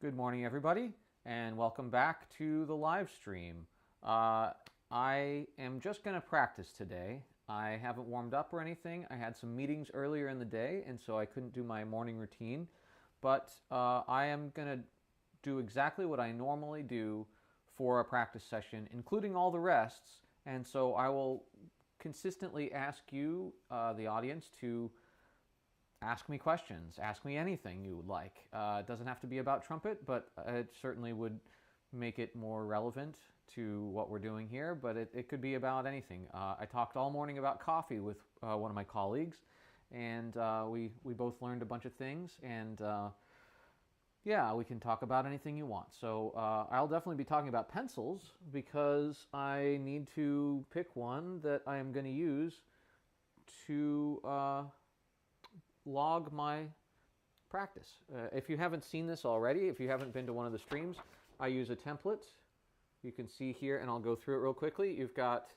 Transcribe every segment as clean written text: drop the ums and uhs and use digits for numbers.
Good morning, everybody, and welcome back to the live stream. I am just going to practice today. I haven't warmed up or anything. I had some meetings earlier in the day, and so I couldn't do my morning routine. But I am going to do exactly what I normally do for a practice session, including all the rests. And so I will consistently ask you, the audience, to ask me questions, ask me anything you would like. It doesn't have to be about trumpet, but it certainly would make it more relevant to what we're doing here, but it could be about anything. I talked all morning about coffee with one of my colleagues, and we both learned a bunch of things, and yeah, we can talk about anything you want. So I'll definitely be talking about pencils because I need to pick one that I am going to use to log my practice. If you haven't seen this already, if you haven't been to one of the streams, I use a template. You can see here, and I'll go through it real quickly. You've got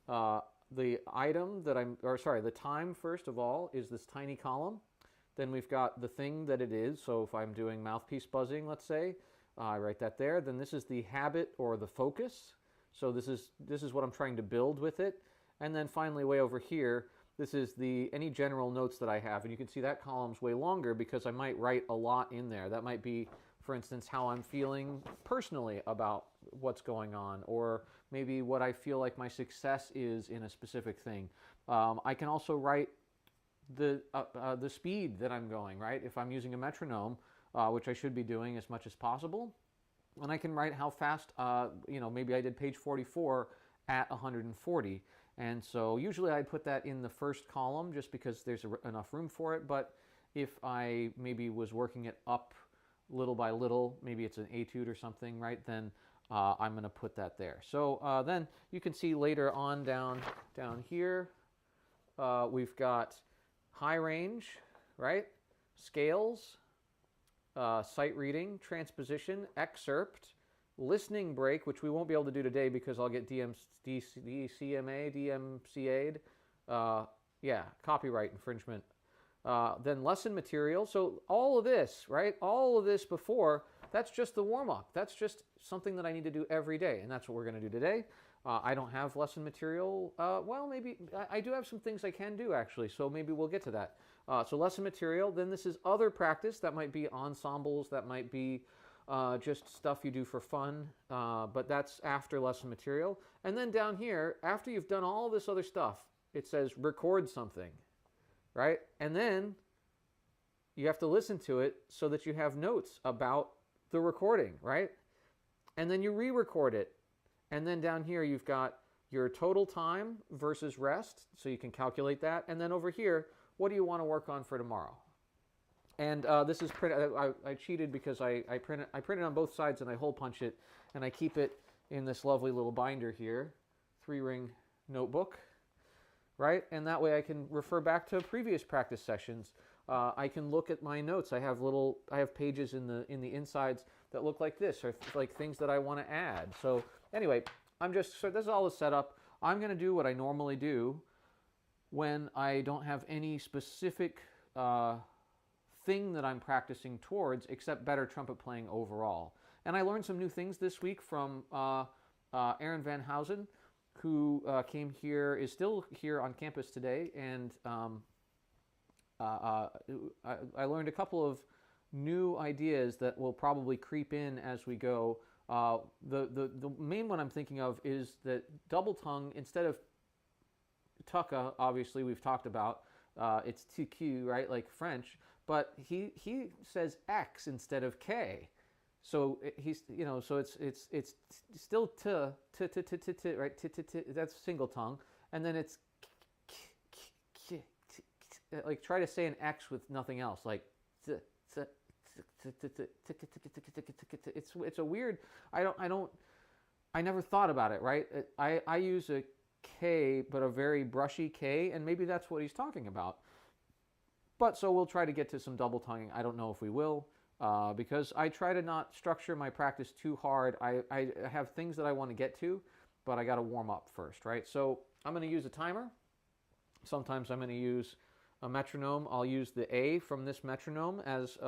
the item that the time, first of all, is this tiny column. Then we've got the thing that it is. So if I'm doing mouthpiece buzzing, let's say, I write that there. Then this is the habit or the focus. So this is what I'm trying to build with it. And then finally, way over here, this is any general notes that I have, and you can see that column's way longer because I might write a lot in there. That might be, for instance, how I'm feeling personally about what's going on, or maybe what I feel like my success is in a specific thing. I can also write the speed that I'm going, right? If I'm using a metronome, which I should be doing as much as possible, and I can write how fast, maybe I did page 44 at 140. And so usually I'd put that in the first column just because there's enough room for it. But if I maybe was working it up little by little, maybe it's an etude or something, right? Then I'm going to put that there. So then you can see later on down here, we've got high range, right? Scales, sight reading, transposition, excerpt, listening break, which we won't be able to do today because I'll get DMCA'd. Copyright infringement. Then lesson material. So all of this, right? All of this before, that's just the warm-up. That's just something that I need to do every day, and that's what we're going to do today. I don't have lesson material. Maybe I do have some things I can do, actually, so maybe we'll get to that. So lesson material. Then this is other practice. That might be ensembles. That might be just stuff you do for fun, but that's after lesson material. And then down here, after you've done all this other stuff, it says record something, right? And then you have to listen to it so that you have notes about the recording, right? And then you re-record it. And then down here, you've got your total time versus rest, so you can calculate that. And then over here, what do you want to work on for tomorrow? And this is printed. I cheated because I print it on both sides and I hole punch it, and I keep it in this lovely little binder here, 3-ring notebook, right? And that way I can refer back to previous practice sessions. I can look at my notes. I have pages in the insides that look like this, or like things that I want to add. So anyway, so this is all the setup. I'm going to do what I normally do when I don't have any specific thing that I'm practicing towards except better trumpet playing overall. And I learned some new things this week from Aaron Van Housen, who is still here on campus today, and I learned a couple of new ideas that will probably creep in as we go. The main one I'm thinking of is that double tongue, instead of tucka, obviously we've talked about, it's TQ, right, like French, but he says X instead of K. So so it's still t, right? That's single tongue, and then it's like try to say an X with nothing else, like it's a weird. I never thought about it, right? I use a K, but a very brushy K, and maybe that's what he's talking about. But so we'll try to get to some double tonguing. I don't know if we will, because I try to not structure my practice too hard. I have things that I want to get to, but I got to warm up first, right? So I'm going to use a timer. Sometimes I'm going to use a metronome. I'll use the A from this metronome as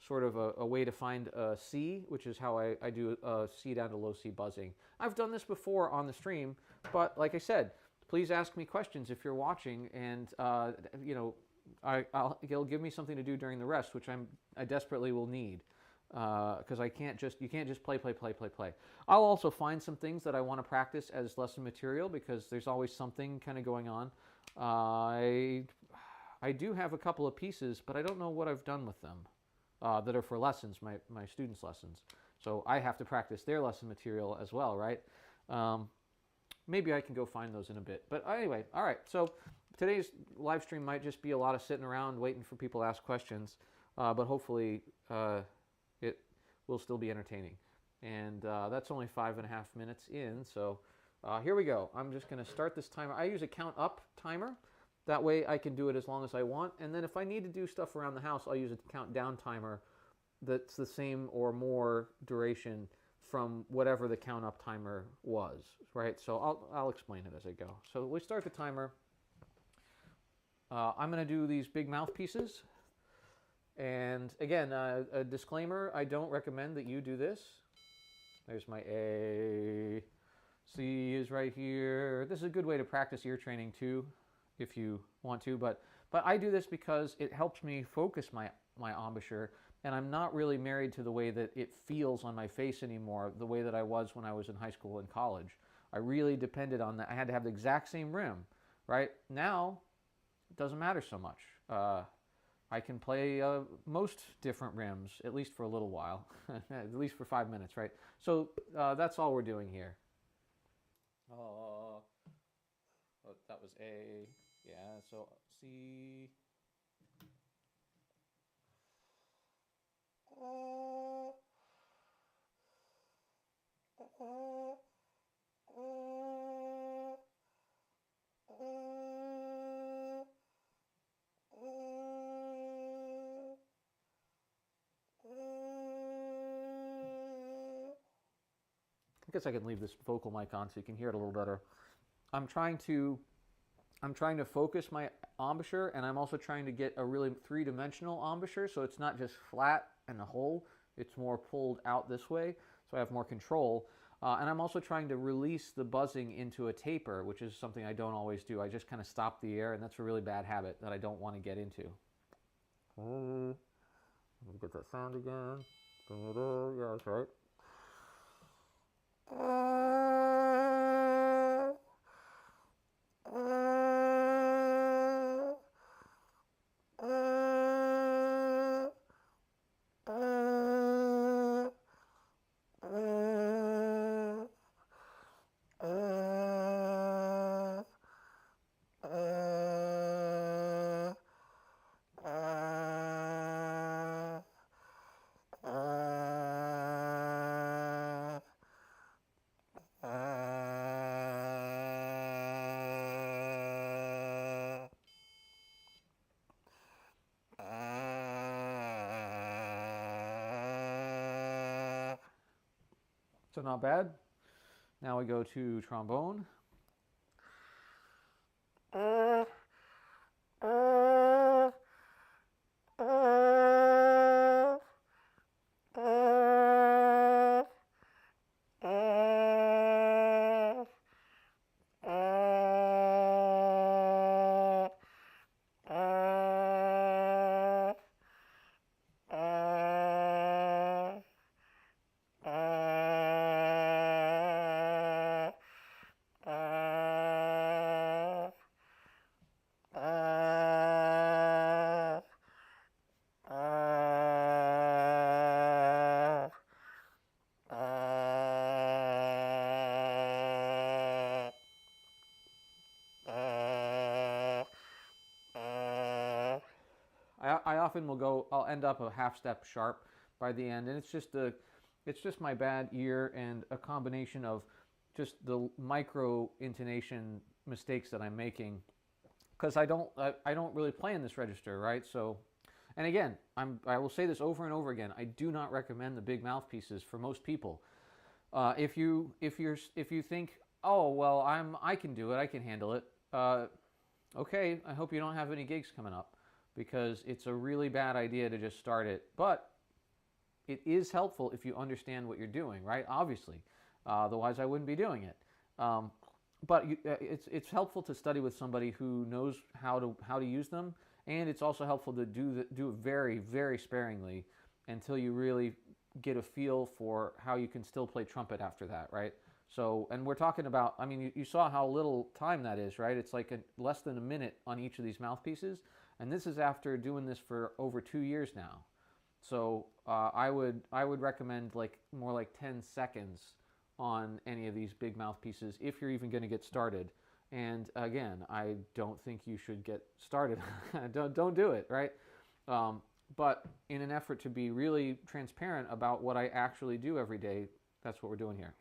sort of a way to find a C, which is how I do a C down to low C buzzing. I've done this before on the stream, but like I said, please ask me questions if you're watching, and you know, it'll give me something to do during the rest, which I desperately will need, because you can't just play. I'll also find some things that I want to practice as lesson material, because there's always something kind of going on. I do have a couple of pieces, but I don't know what I've done with them that are for lessons, my students' lessons. So I have to practice their lesson material as well, right? Maybe I can go find those in a bit. But anyway, all right. So today's live stream might just be a lot of sitting around waiting for people to ask questions, but hopefully it will still be entertaining. And that's only 5.5 minutes in, so here we go. I'm just going to start this timer. I use a count up timer. That way I can do it as long as I want. And then if I need to do stuff around the house, I'll use a count down timer that's the same or more duration from whatever the count up timer was, right? So I'll explain it as I go. So we start the timer. I'm going to do these big mouthpieces. And again, a disclaimer, I don't recommend that you do this. There's my A. C is right here. This is a good way to practice ear training too, if you want to. But I do this because it helps me focus my embouchure, and I'm not really married to the way that it feels on my face anymore, the way that I was when I was in high school and college. I really depended on that. I had to have the exact same rim, right? Now, it doesn't matter so much. I can play most different rims, at least for a little while, at least for 5 minutes, right? So that's all we're doing here. Oh, that was A. Yeah, so C. I guess I can leave this vocal mic on so you can hear it a little better. I'm trying to focus my embouchure, and I'm also trying to get a really three-dimensional embouchure, so it's not just flat and a hole. It's more pulled out this way, so I have more control. And I'm also trying to release the buzzing into a taper, which is something I don't always do. I just kind of stop the air, and that's a really bad habit that I don't want to get into. Let me get that sound again. Yeah, that's right. So not bad. Now we go to trombone. I often will go, I'll end up a half step sharp by the end, and it's just my bad ear and a combination of just the micro intonation mistakes that I'm making, because I don't really play in this register, right? So, and again, I will say this over and over again, I do not recommend the big mouthpieces for most people. If you think, oh well, I can do it, I can handle it. Okay, I hope you don't have any gigs coming up, because it's a really bad idea to just start it. But it is helpful if you understand what you're doing, right? Obviously, otherwise I wouldn't be doing it. But it's helpful to study with somebody who knows how to use them, and it's also helpful to do it very, very sparingly until you really get a feel for how you can still play trumpet after that, right? So, and we're talking about, I mean, you saw how little time that is, right? It's like less than a minute on each of these mouthpieces, and this is after doing this for over 2 years now. So I would recommend more like 10 seconds on any of these big mouthpieces if you're even going to get started. And again, I don't think you should get started. don't do it, right? But in an effort to be really transparent about what I actually do every day, that's what we're doing here.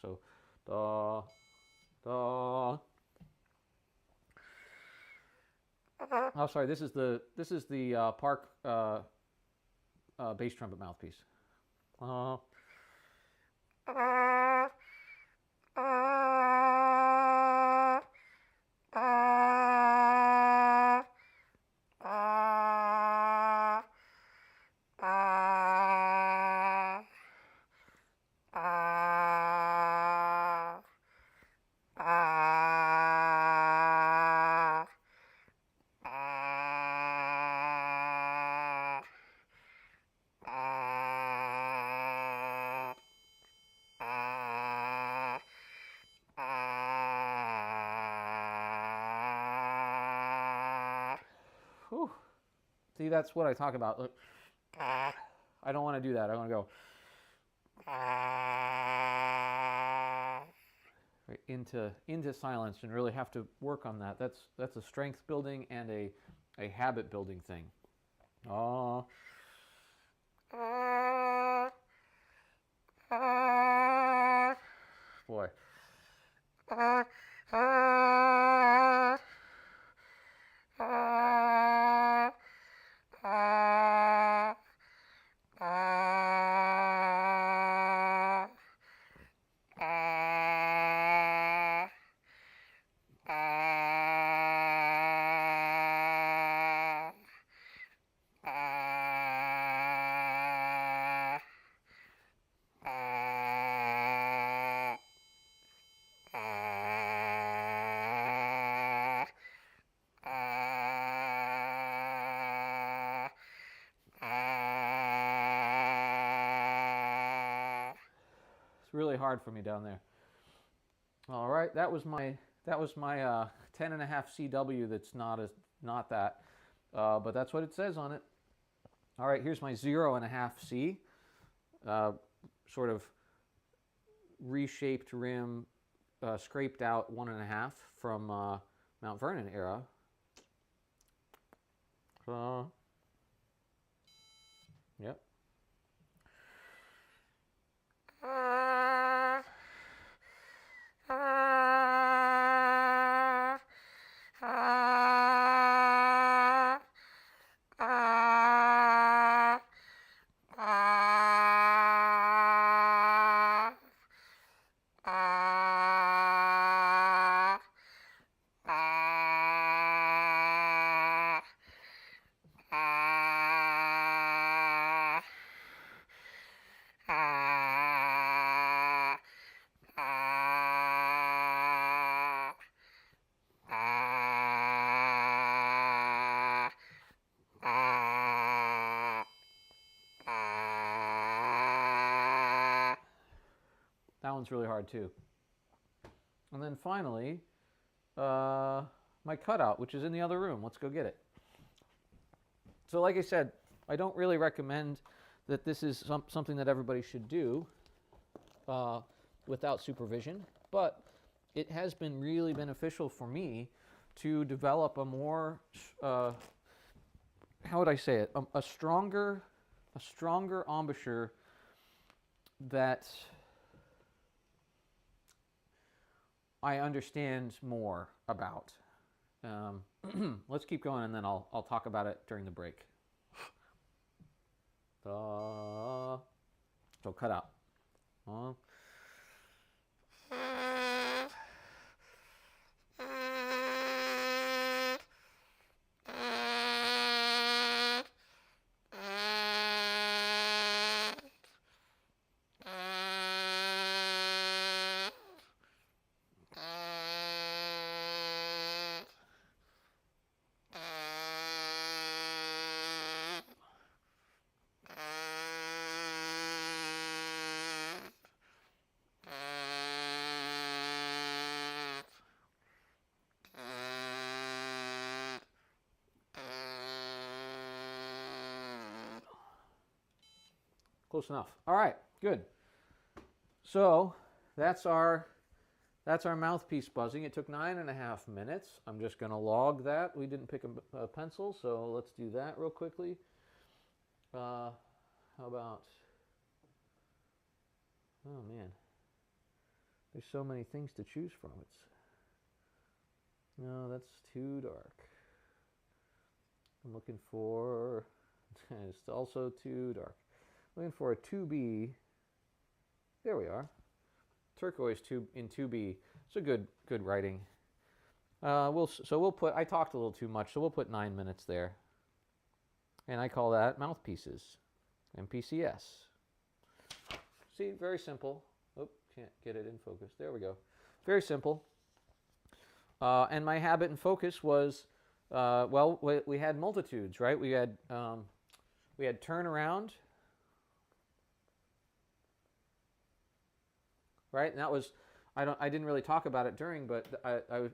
So, da, da. Oh, sorry. This is the Park bass trumpet mouthpiece. Whew. See, that's what I talk about. Look, I don't want to do that. I want to go right into silence and really have to work on that. That's a strength building and a habit building thing. Oh. Boy. Really hard for me down there. All right, that was my 10.5 CW. That's not that, but that's what it says on it. All right, here's my 0.5 C, sort of reshaped rim, scraped out 1.5 from Mount Vernon era. Yep. That one's really hard too. And then finally, my cutout, which is in the other room. Let's go get it. So like I said, I don't really recommend that this is something that everybody should do without supervision, but it has been really beneficial for me to develop a more, how would I say it, a stronger embouchure that I understand more about. Let's keep going, and then I'll talk about it during the break. So cut out. Close enough. All right, good. So that's our mouthpiece buzzing. It took 9.5 minutes. I'm just going to log that. We didn't pick a pencil, so let's do that real quickly. How about... Oh, man. There's so many things to choose from. No, that's too dark. I'm looking for... It's also too dark. Looking for a 2B. There we are. Turquoise in 2B. It's a good writing. We'll put, I talked a little too much, so we'll put 9 minutes there. And I call that mouthpieces, MPCS. See, very simple. Oh, can't get it in focus. There we go. Very simple. And my habit and focus was, well, we had multitudes, right? We had turnaround, right? And that was, I didn't really talk about it during, but I was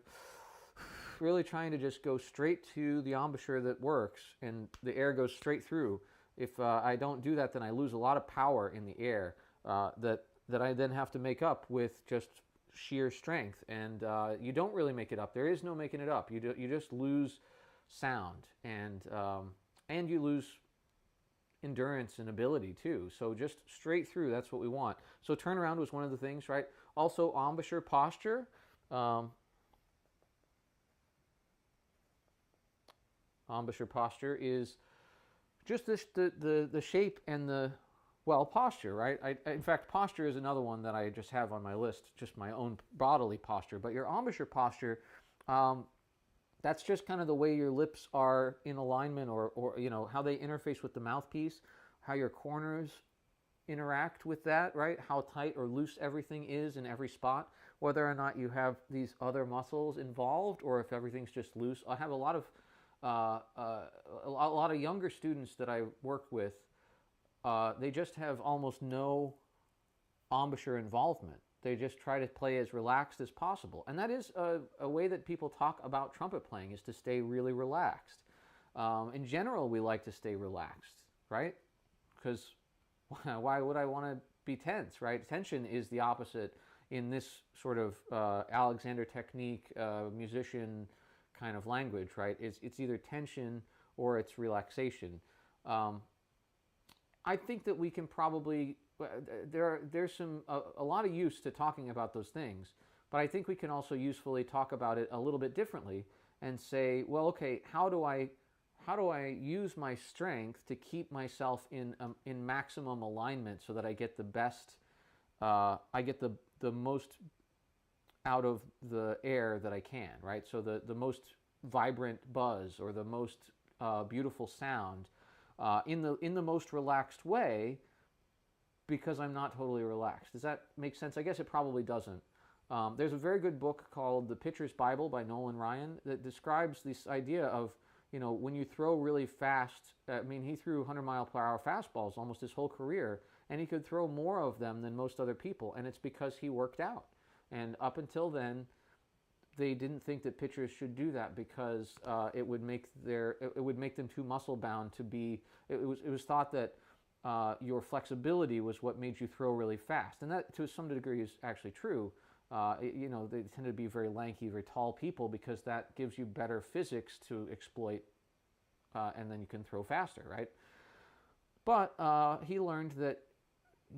really trying to just go straight to the embouchure that works, and the air goes straight through. If I don't do that, then I lose a lot of power in the air that I then have to make up with just sheer strength. And you don't really make it up. There is no making it up. You just lose sound, and you lose endurance and ability too. So just straight through, that's what we want. So turnaround was one of the things, right? Also embouchure posture. Embouchure posture is just the shape and the, well, posture, right? In fact, posture is another one that I just have on my list, just my own bodily posture. But your embouchure posture, that's just kind of the way your lips are in alignment, or you know, how they interface with the mouthpiece, how your corners interact with that, right? How tight or loose everything is in every spot, whether or not you have these other muscles involved, or if everything's just loose. I have a lot of younger students that I work with. They just have almost no embouchure involvement. They just try to play as relaxed as possible. And that is a way that people talk about trumpet playing, is to stay really relaxed. In general, we like to stay relaxed, right? Because why would I want to be tense, right? Tension is the opposite in this sort of Alexander technique, musician kind of language, right? It's either tension or it's relaxation. I think that we can probably... There's a lot of use to talking about those things, but I think we can also usefully talk about it a little bit differently and say, well, okay, how do I use my strength to keep myself in maximum alignment so that I get the best, I get the most out of the air that I can, right? So the most vibrant buzz, or the most beautiful sound in the most relaxed way, because I'm not totally relaxed. Does that make sense? I guess it probably doesn't. There's a very good book called The Pitcher's Bible by Nolan that describes this idea of, you know, when you throw really fast. I mean, he threw 100-mile-per-hour fastballs almost his whole career, and he could throw more of them than most other people, and it's because he worked out. And up until then, they didn't think that pitchers should do that, because it would make them too muscle bound to be. It was thought that your flexibility was what made you throw really fast, and that to some degree is actually true. You know, they tend to be very lanky, very tall people, because that gives you better physics to exploit, and then you can throw faster, right? But he learned that,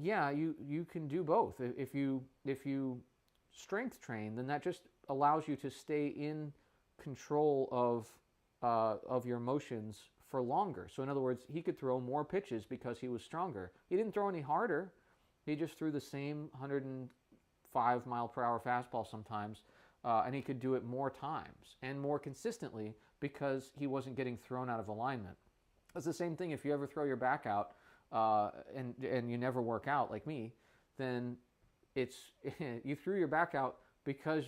yeah, you can do both. If you strength train, then that just allows you to stay in control of your motions for longer. So in other words, he could throw more pitches because he was stronger. He didn't throw any harder. He just threw the same 105-mile-per-hour fastball sometimes, and he could do it more times and more consistently because he wasn't getting thrown out of alignment. It's the same thing if you ever throw your back out and you never work out like me, then it's you threw your back out because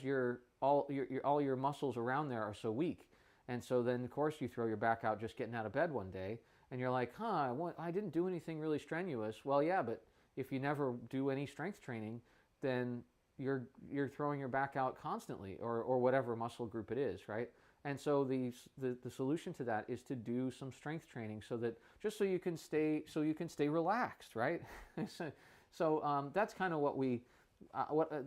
all your muscles around there are so weak. And so then, of course, you throw your back out just getting out of bed one day, and you're like, I didn't do anything really strenuous. Well, yeah, but if you never do any strength training, then you're throwing your back out constantly, or whatever muscle group it is, right? And so the solution to that is to do some strength training, so that just so you can stay relaxed, right? So that's kind of what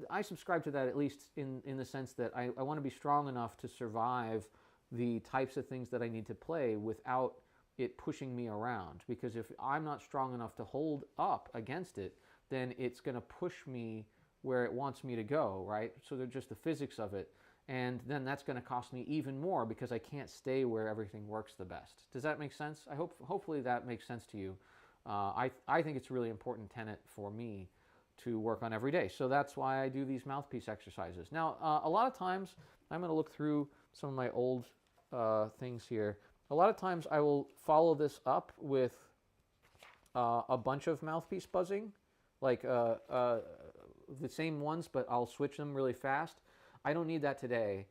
I subscribe to, that at least in the sense that I want to be strong enough to survive the types of things that I need to play without it pushing me around. Because if I'm not strong enough to hold up against it, then it's going to push me where it wants me to go, right? So they're just the physics of it. And then that's going to cost me even more because I can't stay where everything works the best. Does that make sense? Hopefully that makes sense to you. I think it's a really important tenet for me to work on every day. So that's why I do these mouthpiece exercises. Now, a lot of times, I'm going to look through some of my old things here. A lot of times I will follow this up with a bunch of mouthpiece buzzing, like the same ones, but I'll switch them really fast. I don't need that today.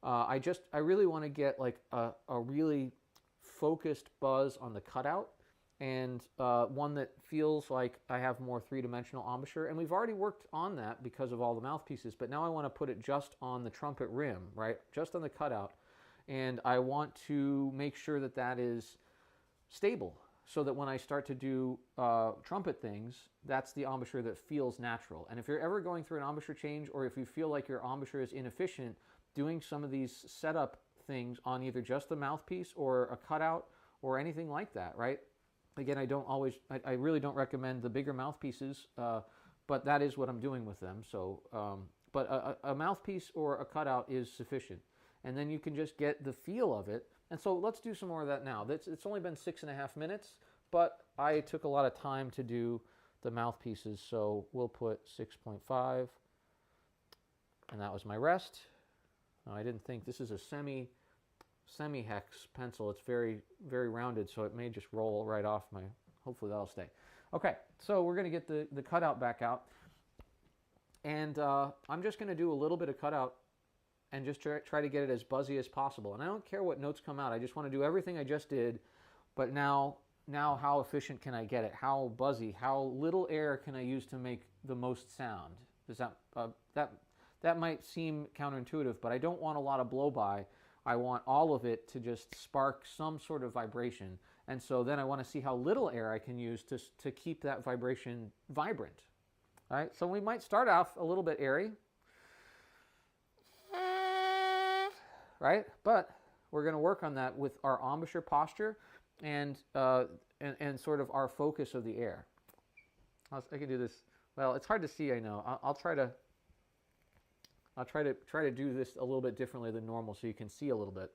I really want to get like a really focused buzz on the cutout, and one that feels like I have more three-dimensional embouchure. And we've already worked on that because of all the mouthpieces, but now I want to put it just on the trumpet rim, right? Just on the cutout. And I want to make sure that that is stable, so that when I start to do trumpet things, that's the embouchure that feels natural. And if you're ever going through an embouchure change, or if you feel like your embouchure is inefficient, doing some of these setup things on either just the mouthpiece or a cutout or anything like that, right? Again, I really don't recommend the bigger mouthpieces, but that is what I'm doing with them. So, but a mouthpiece or a cutout is sufficient. And then you can just get the feel of it. And so let's do some more of that now. It's only been 6.5 minutes, but I took a lot of time to do the mouthpieces, so we'll put 6.5, and that was my rest. Now, I didn't think, this is a semi-hex pencil. It's very, very rounded, so it may just roll right off my, hopefully that'll stay. Okay, so we're going to get the cutout back out, and I'm just going to do a little bit of cutout and just try to get it as buzzy as possible. And I don't care what notes come out. I just want to do everything I just did, but now how efficient can I get it? How buzzy? How little air can I use to make the most sound? Does that might seem counterintuitive, but I don't want a lot of blow-by. I want all of it to just spark some sort of vibration. And so then I want to see how little air I can use to keep that vibration vibrant. All right, so we might start off a little bit airy, right? But we're going to work on that with our embouchure posture and sort of our focus of the air. I can do this. Well, it's hard to see, I know. I'll try to do this a little bit differently than normal, so you can see a little bit.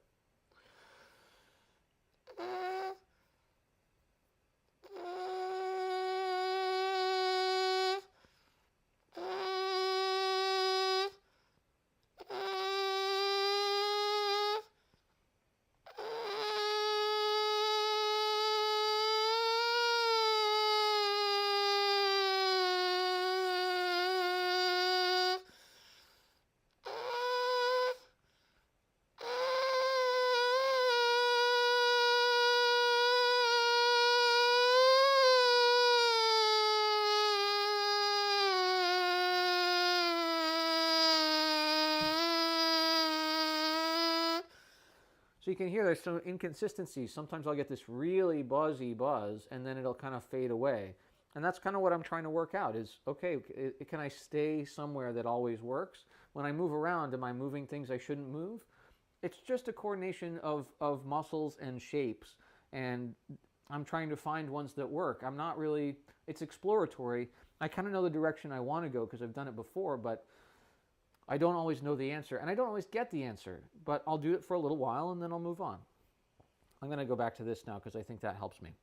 So you can hear there's some inconsistencies. Sometimes I'll get this really buzzy buzz, and then it'll kind of fade away. And that's kind of what I'm trying to work out is, okay, can I stay somewhere that always works? When I move around, am I moving things I shouldn't move? It's just a coordination of muscles and shapes, and I'm trying to find ones that work. I'm not really, it's exploratory. I kind of know the direction I want to go because I've done it before, but I don't always know the answer, and I don't always get the answer, but I'll do it for a little while, and then I'll move on. I'm going to go back to this now because I think that helps me.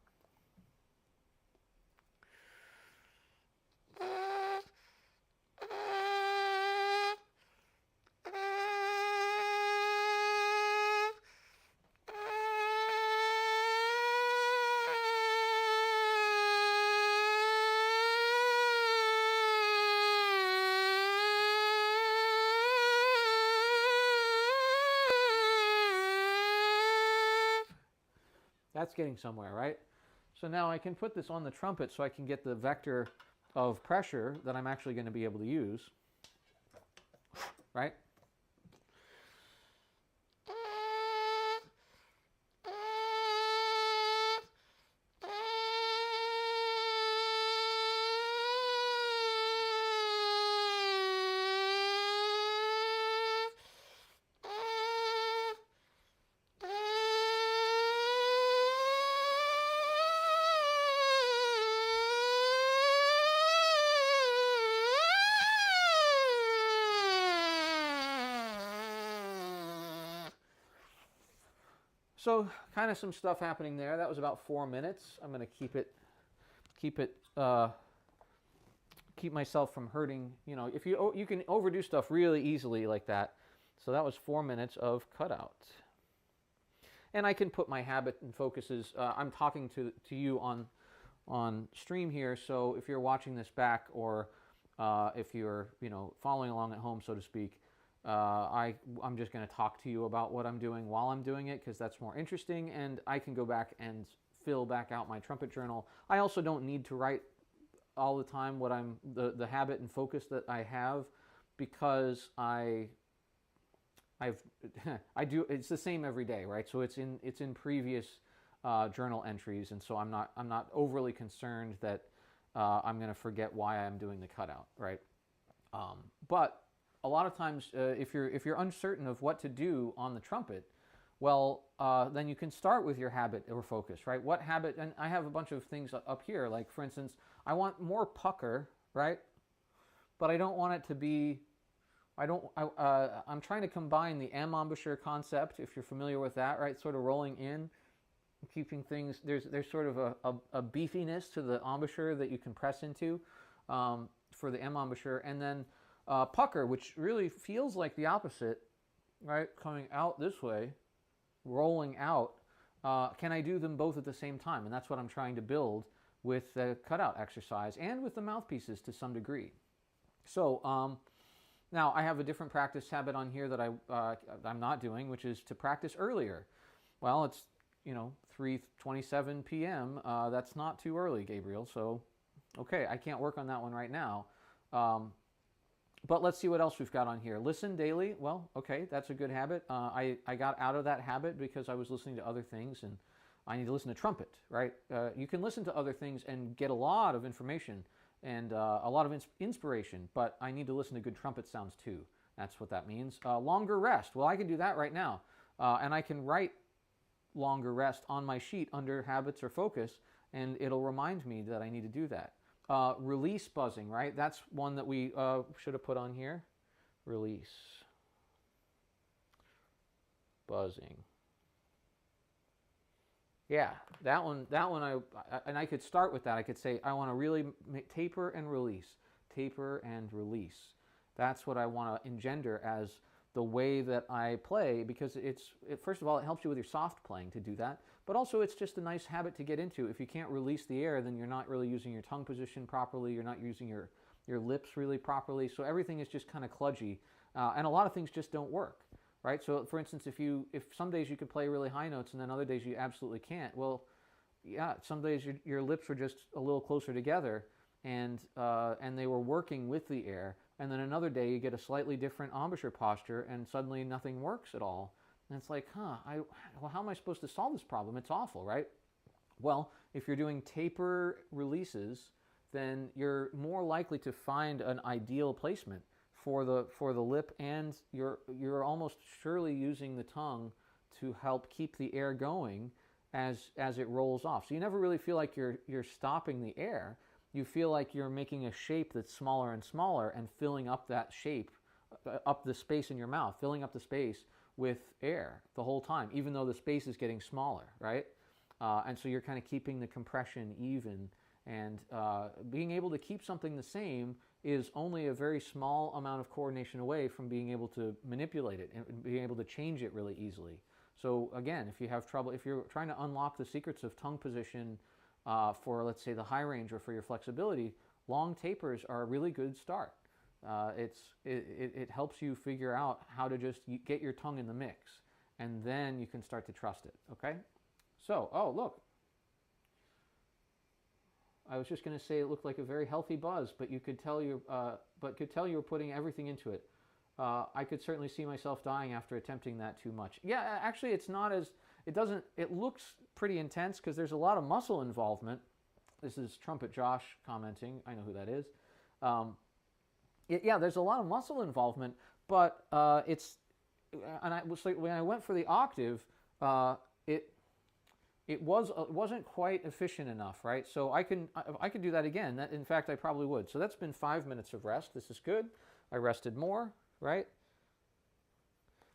That's getting somewhere, right? So now I can put this on the trumpet so I can get the vector of pressure that I'm actually going to be able to use, right? So kind of some stuff happening there. That was about 4 minutes. I'm going to keep myself from hurting. You know, if you can overdo stuff really easily like that. So that was 4 minutes of cutout. And I can put my habit and focuses. I'm talking to you on stream here, so if you're watching this back, or if you're following along at home, so to speak, I'm just going to talk to you about what I'm doing while I'm doing it, because that's more interesting, and I can go back and fill back out my trumpet journal. I also don't need to write all the time what the habit and focus that I have, because I do. It's the same every day, right? So it's in previous journal entries, and so I'm not overly concerned that I'm going to forget why I'm doing the cutout, right? But a lot of times, if you're uncertain of what to do on the trumpet, well, then you can start with your habit or focus, right? What habit? And I have a bunch of things up here, like for instance, I want more pucker, right? But I don't want it to be. I'm trying to combine the embouchure concept, if you're familiar with that, right? Sort of rolling in, keeping things, there's sort of a beefiness to the embouchure that you can press into for the embouchure, and then pucker, which really feels like the opposite, right? Coming out this way, rolling out. Can I do them both at the same time? And that's what I'm trying to build with the cutout exercise and with the mouthpieces to some degree. So now I have a different practice habit on here that I'm not doing, which is to practice earlier. Well, it's 3:27 p.m. That's not too early, Gabriel. So, okay, I can't work on that one right now. But let's see what else we've got on here. Listen daily. Well, okay, that's a good habit. I got out of that habit because I was listening to other things, and I need to listen to trumpet, right? You can listen to other things and get a lot of information and a lot of inspiration, but I need to listen to good trumpet sounds too. That's what that means. Longer rest. Well, I can do that right now. And I can write longer rest on my sheet under habits or focus, and it'll remind me that I need to do that. Release buzzing, right? That's one that we should have put on here. Release buzzing. Yeah, that one and I could start with that. I could say I want to really taper and release. Taper and release. That's what I want to engender as the way that I play, because first of all, it helps you with your soft playing to do that, but also it's just a nice habit to get into. If you can't release the air, then you're not really using your tongue position properly, you're not using your lips really properly, so everything is just kind of kludgy, and a lot of things just don't work, right? So for instance, if some days you could play really high notes and then other days you absolutely can't, well, yeah, some days your lips were just a little closer together, and they were working with the air. And then another day you get a slightly different embouchure posture and suddenly nothing works at all. And it's like, well, how am I supposed to solve this problem? It's awful, right? Well, if you're doing taper releases, then you're more likely to find an ideal placement for the lip, and you're almost surely using the tongue to help keep the air going as it rolls off. So you never really feel like you're stopping the air. You feel like you're making a shape that's smaller and smaller and filling up that shape, up the space in your mouth, filling up the space with air the whole time, even though the space is getting smaller, right? And so you're kind of keeping the compression even, and being able to keep something the same is only a very small amount of coordination away from being able to manipulate it and being able to change it really easily. So again, if you have trouble, if you're trying to unlock the secrets of tongue position for, let's say, the high range or for your flexibility, long tapers are a really good start. It helps you figure out how to just get your tongue in the mix, and then you can start to trust it, okay? So, oh, look. I was just going to say it looked like a very healthy buzz, but could tell you were putting everything into it. I could certainly see myself dying after attempting that too much. Yeah, actually, it's not as... It looks pretty intense because there's a lot of muscle involvement. This is Trumpet Josh commenting. I know who that is. Yeah, there's a lot of muscle involvement, but when I went for the octave, it wasn't quite efficient enough, right? So I could do that again. In fact, I probably would. So that's been 5 minutes of rest. This is good. I rested more, right?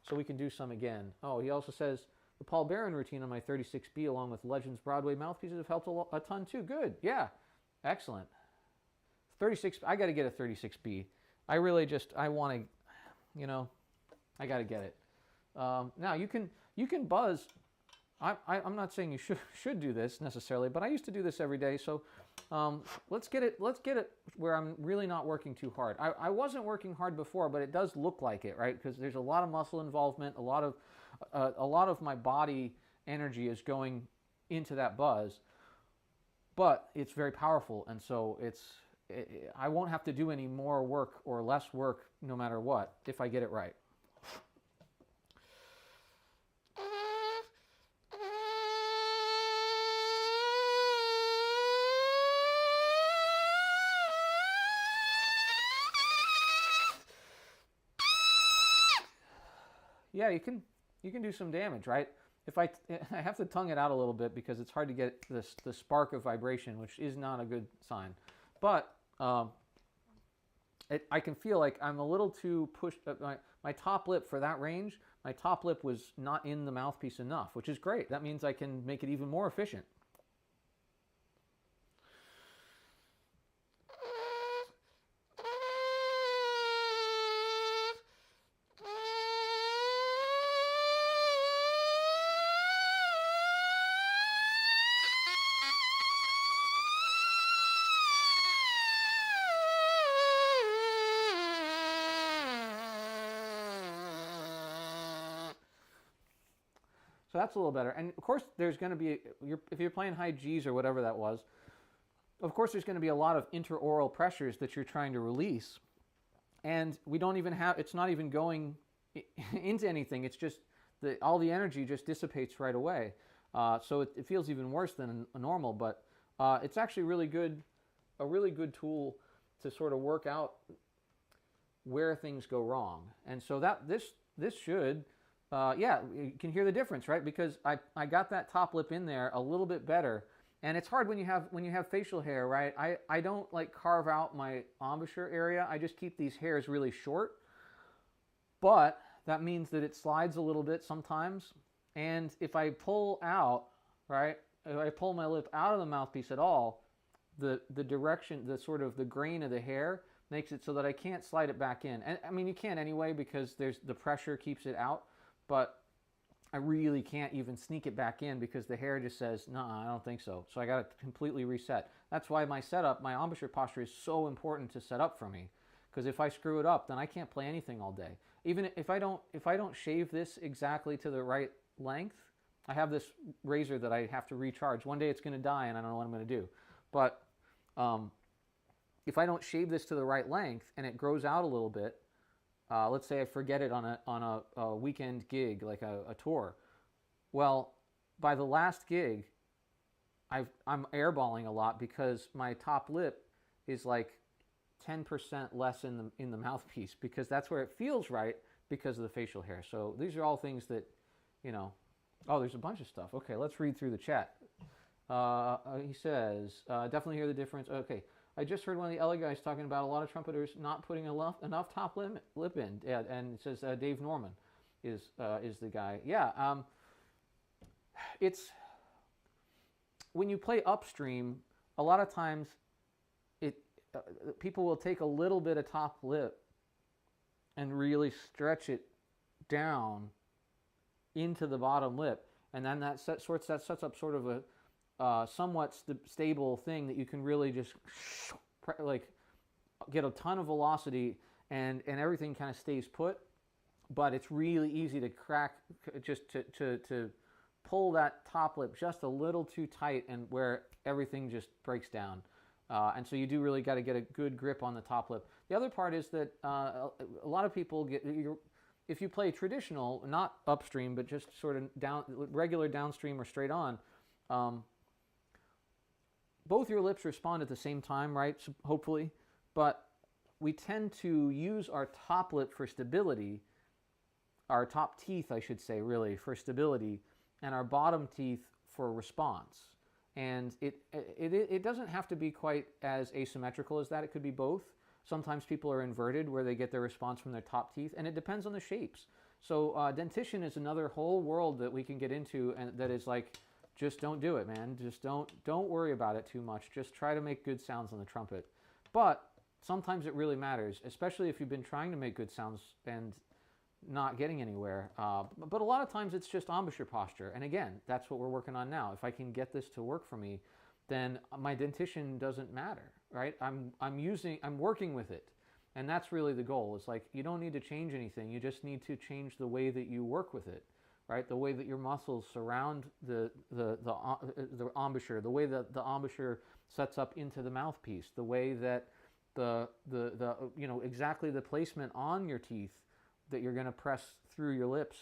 So we can do some again. Oh, he also says, The Paul Barron routine on my 36B along with Legends Broadway mouthpieces have helped a ton too. Good. Yeah. Excellent. 36, I got to get a 36B. I really just, I want to, I got to get it. Now you can buzz. I'm not saying you should do this necessarily, but I used to do this every day. So let's get it where I'm really not working too hard. I wasn't working hard before, but it does look like it, right? Because there's a lot of muscle involvement, a lot of my body energy is going into that buzz, but it's very powerful, and so I won't have to do any more work or less work no matter what if I get it right. Yeah, you can do some damage, right? If I have to tongue it out a little bit because it's hard to get the spark of vibration, which is not a good sign. But I can feel like I'm a little too pushed. My top lip for that range, my top lip was not in the mouthpiece enough, which is great. That means I can make it even more efficient. So that's a little better. And of course, there's going to be, if you're playing high Gs or whatever that was, of course there's going to be a lot of interoral pressures that you're trying to release. And we don't even have, it's not even going into anything. It's just, all the energy just dissipates right away. So it feels even worse than a normal, but it's actually a really good tool to sort of work out where things go wrong. And so this should, yeah, you can hear the difference, right? Because I got that top lip in there a little bit better. And it's hard when you have facial hair, right? I don't like carve out my embouchure area. I just keep these hairs really short. But that means that it slides a little bit sometimes. And if I pull out, right, if I pull my lip out of the mouthpiece at all, the direction, the grain of the hair makes it so that I can't slide it back in. And I mean, you can't anyway because the pressure keeps it out. But I really can't even sneak it back in because the hair just says, no, I don't think so. So I got to completely reset. That's why my embouchure posture is so important to set up for me. Because if I screw it up, then I can't play anything all day. Even if I don't shave this exactly to the right length, I have this razor that I have to recharge. One day it's going to die and I don't know what I'm going to do. But if I don't shave this to the right length and it grows out a little bit, let's say I forget it on a weekend gig, like a tour. Well, by the last gig, I'm airballing a lot because my top lip is like 10% less in the mouthpiece because that's where it feels right because of the facial hair. So these are all things that, oh, there's a bunch of stuff. Okay, let's read through the chat. He says, definitely hear the difference. Okay. I just heard one of the LA guys talking about a lot of trumpeters not putting enough top lip in. Yeah, and it says Dave Norman is the guy. Yeah, it's when you play upstream, a lot of times people will take a little bit of top lip and really stretch it down into the bottom lip, and then that sets up sort of a somewhat stable thing that you can really just like get a ton of velocity and everything kind of stays put, but it's really easy to crack, just to pull that top lip just a little too tight and where everything just breaks down. And so you do really got to get a good grip on the top lip. The other part is that a lot of people if you play traditional, not upstream, but just sort of regular downstream or straight on, both your lips respond at the same time, right? So hopefully. But we tend to use our top lip for stability, our top teeth, I should say, really, for stability, and our bottom teeth for response. And it doesn't have to be quite as asymmetrical as that. It could be both. Sometimes people are inverted where they get their response from their top teeth, and it depends on the shapes. So dentition is another whole world that we can get into, and that is like, just don't do it, man. Just don't worry about it too much. Just try to make good sounds on the trumpet. But sometimes it really matters, especially if you've been trying to make good sounds and not getting anywhere. But a lot of times it's just embouchure posture. And again, that's what we're working on now. If I can get this to work for me, then my dentition doesn't matter, right? I'm working with it. And that's really the goal. It's like, you don't need to change anything. You just need to change the way that you work with it, right? The way that your muscles surround the embouchure, the way that the embouchure sets up into the mouthpiece, the way that exactly the placement on your teeth that you're going to press through your lips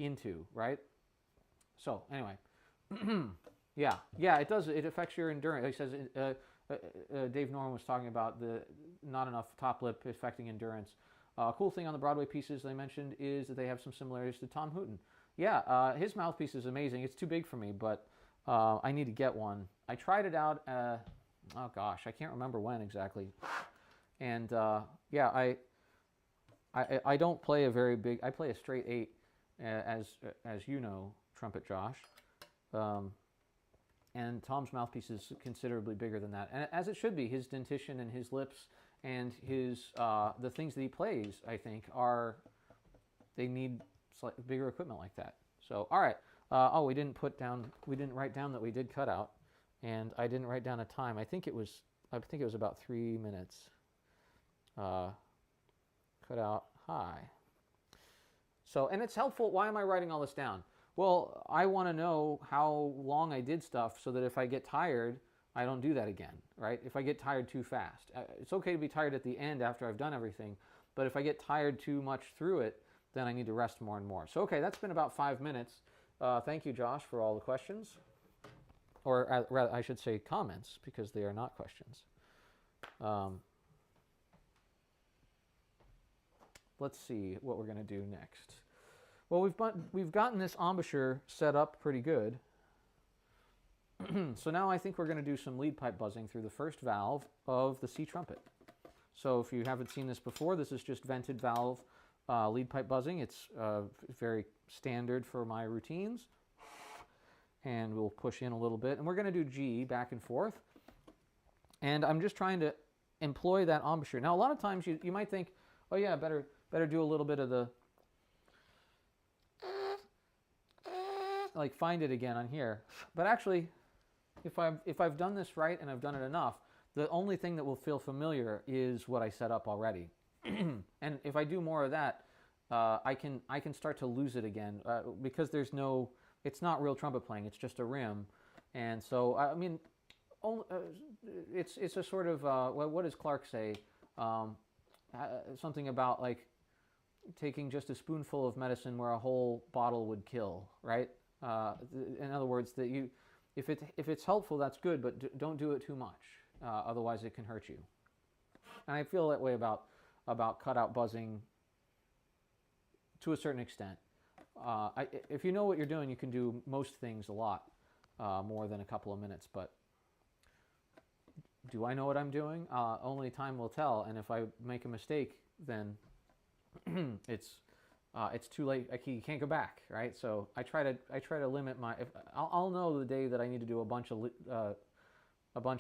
into, right? So anyway, yeah, it does. It affects your endurance. He says, Dave Norman was talking about the not enough top lip affecting endurance. Cool thing on the Broadway pieces they mentioned is that they have some similarities to Tom Hooton. Yeah, his mouthpiece is amazing. It's too big for me, but I need to get one. I tried it out. Oh gosh, I can't remember when exactly. And yeah, I don't play a very big. I play a straight 8, as you know, trumpet Josh. And Tom's mouthpiece is considerably bigger than that, and as it should be. His dentition and his lips and his the things that he plays, I think, they need bigger equipment like that. So all right. We didn't write down that we did cut out, and I didn't write down a time. I think it was about 3 minutes. Cut out high. So, and it's helpful. Why am I writing all this down? Well, I want to know how long I did stuff so that if I get tired, I don't do that again, right? If I get tired too fast. It's okay to be tired at the end after I've done everything, but if I get tired too much through it, then I need to rest more and more. So, okay, that's been about 5 minutes. Thank you, Josh, for all the questions. Or rather, I should say comments, because they are not questions. Let's see what we're going to do next. Well, we've gotten this embouchure set up pretty good. So now I think we're going to do some lead pipe buzzing through the first valve of the C trumpet. So if you haven't seen this before, this is just vented valve lead pipe buzzing. It's very standard for my routines. And we'll push in a little bit. And we're going to do G back and forth. And I'm just trying to employ that embouchure. Now, a lot of times you might think, oh yeah, better do a little bit of the, like, find it again on here. But actually, if I've done this right and I've done it enough, the only thing that will feel familiar is what I set up already. And if I do more of that, I can start to lose it again, because it's not real trumpet playing. It's just a rim. And so, I mean, it's a sort of, what does Clark say? Something about, like, taking just a spoonful of medicine where a whole bottle would kill, right? In other words, that if it's helpful, that's good, but don't do it too much. Otherwise, it can hurt you. And I feel that way about cutout buzzing to a certain extent. If you know what you're doing, you can do most things a lot more than a couple of minutes. But do I know what I'm doing? Only time will tell. And if I make a mistake, then it's too late. You can't go back, right? So I try to limit my. I'll know the day that I need to do a bunch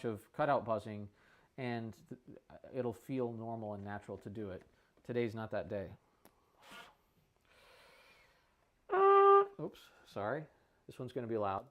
of cutout buzzing, and it'll feel normal and natural to do it. Today's not that day. Oops, sorry. This one's going to be loud.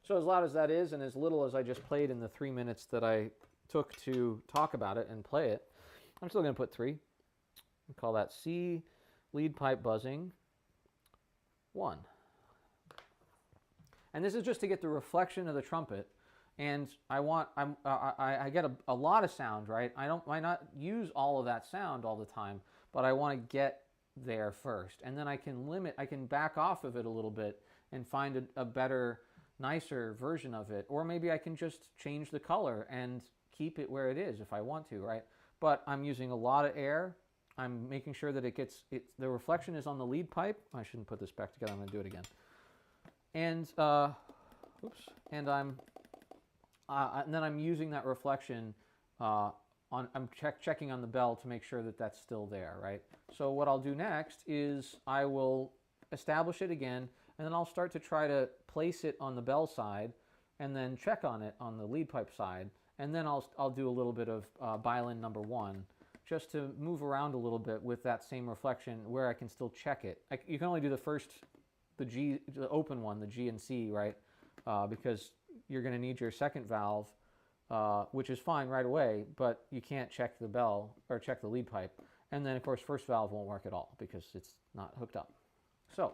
So as loud as that is, and as little as I just played in the 3 minutes that I took to talk about it and play it, I'm still going to put 3. Call that C lead pipe buzzing 1. And this is just to get the reflection of the trumpet. And I get a lot of sound, right? Why not use all of that sound all the time, but I want to get there first. And then I can back off of it a little bit and find a better, nicer version of it. Or maybe I can just change the color and keep it where it is if I want to, right? But I'm using a lot of air. I'm making sure that the reflection is on the lead pipe. I shouldn't put this back together. I'm going to do it again. And, and then I'm using that reflection I'm checking on the bell to make sure that that's still there, right? So what I'll do next is I will establish it again, and then I'll start to try to place it on the bell side and then check on it on the lead pipe side. And then I'll do a little bit of violin number 1 just to move around a little bit with that same reflection where I can still check it. You can only do the open one, the G and C, right? Because you're going to need your second valve, which is fine right away, but you can't check the bell or check the lead pipe. And then, of course, first valve won't work at all because it's not hooked up. So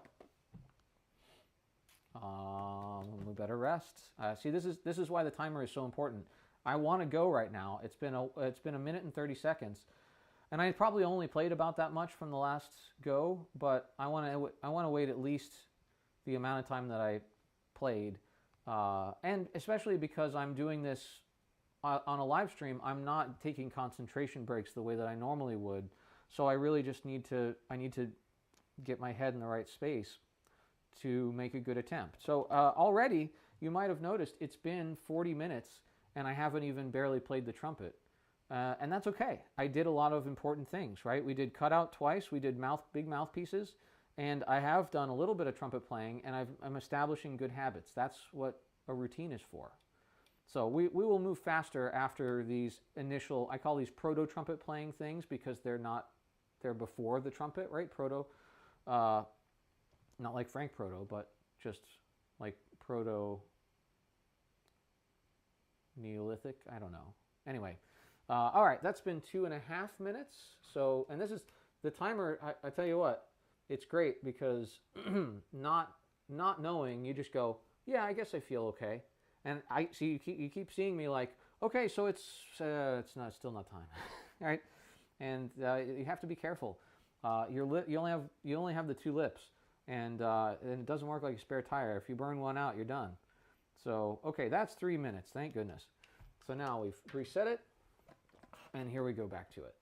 we better rest. See, this is why the timer is so important. I want to go right now. It's been a minute and 30 seconds, and I probably only played about that much from the last go. But I want to wait at least the amount of time that I played, and especially because I'm doing this on a live stream. I'm not taking concentration breaks the way that I normally would. So I really just need to get my head in the right space to make a good attempt. So already you might have noticed it's been 40 minutes and I haven't even barely played the trumpet. And that's okay. I did a lot of important things, right? We did cutout twice, we did big mouthpieces, and I have done a little bit of trumpet playing, and I'm establishing good habits. That's what a routine is for. So we will move faster after these initial, I call these proto-trumpet playing things because they're before the trumpet, right? Proto, not like Frank Proto, but just like proto Neolithic, I don't know. Anyway, all right, that's been 2.5 minutes. So, and this is the timer. I tell you what, it's great because not knowing, you just go, yeah, I guess I feel okay. And I see you keep seeing me like, okay, so it's still not time, right? And you have to be careful. You only have the 2 lips, and it doesn't work like a spare tire. If you burn one out, you're done. So okay, that's 3 minutes. Thank goodness. So now we've reset it, and here we go back to it.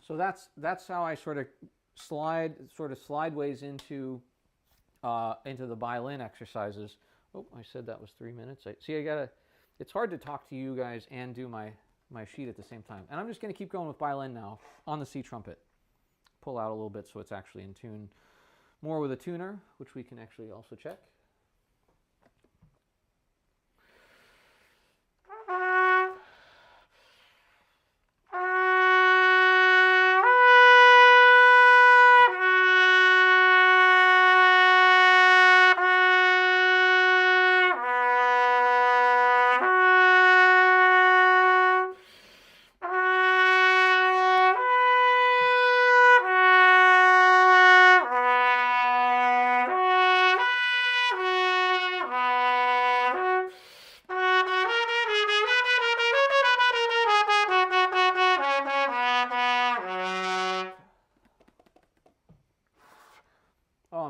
So that's how I sort of slideways into the violin exercises. Oh, I said that was 3 minutes. It's hard to talk to you guys and do my sheet at the same time. And I'm just going to keep going with violin now on the C trumpet. Pull out a little bit so it's actually in tune. More with a tuner, which we can actually also check.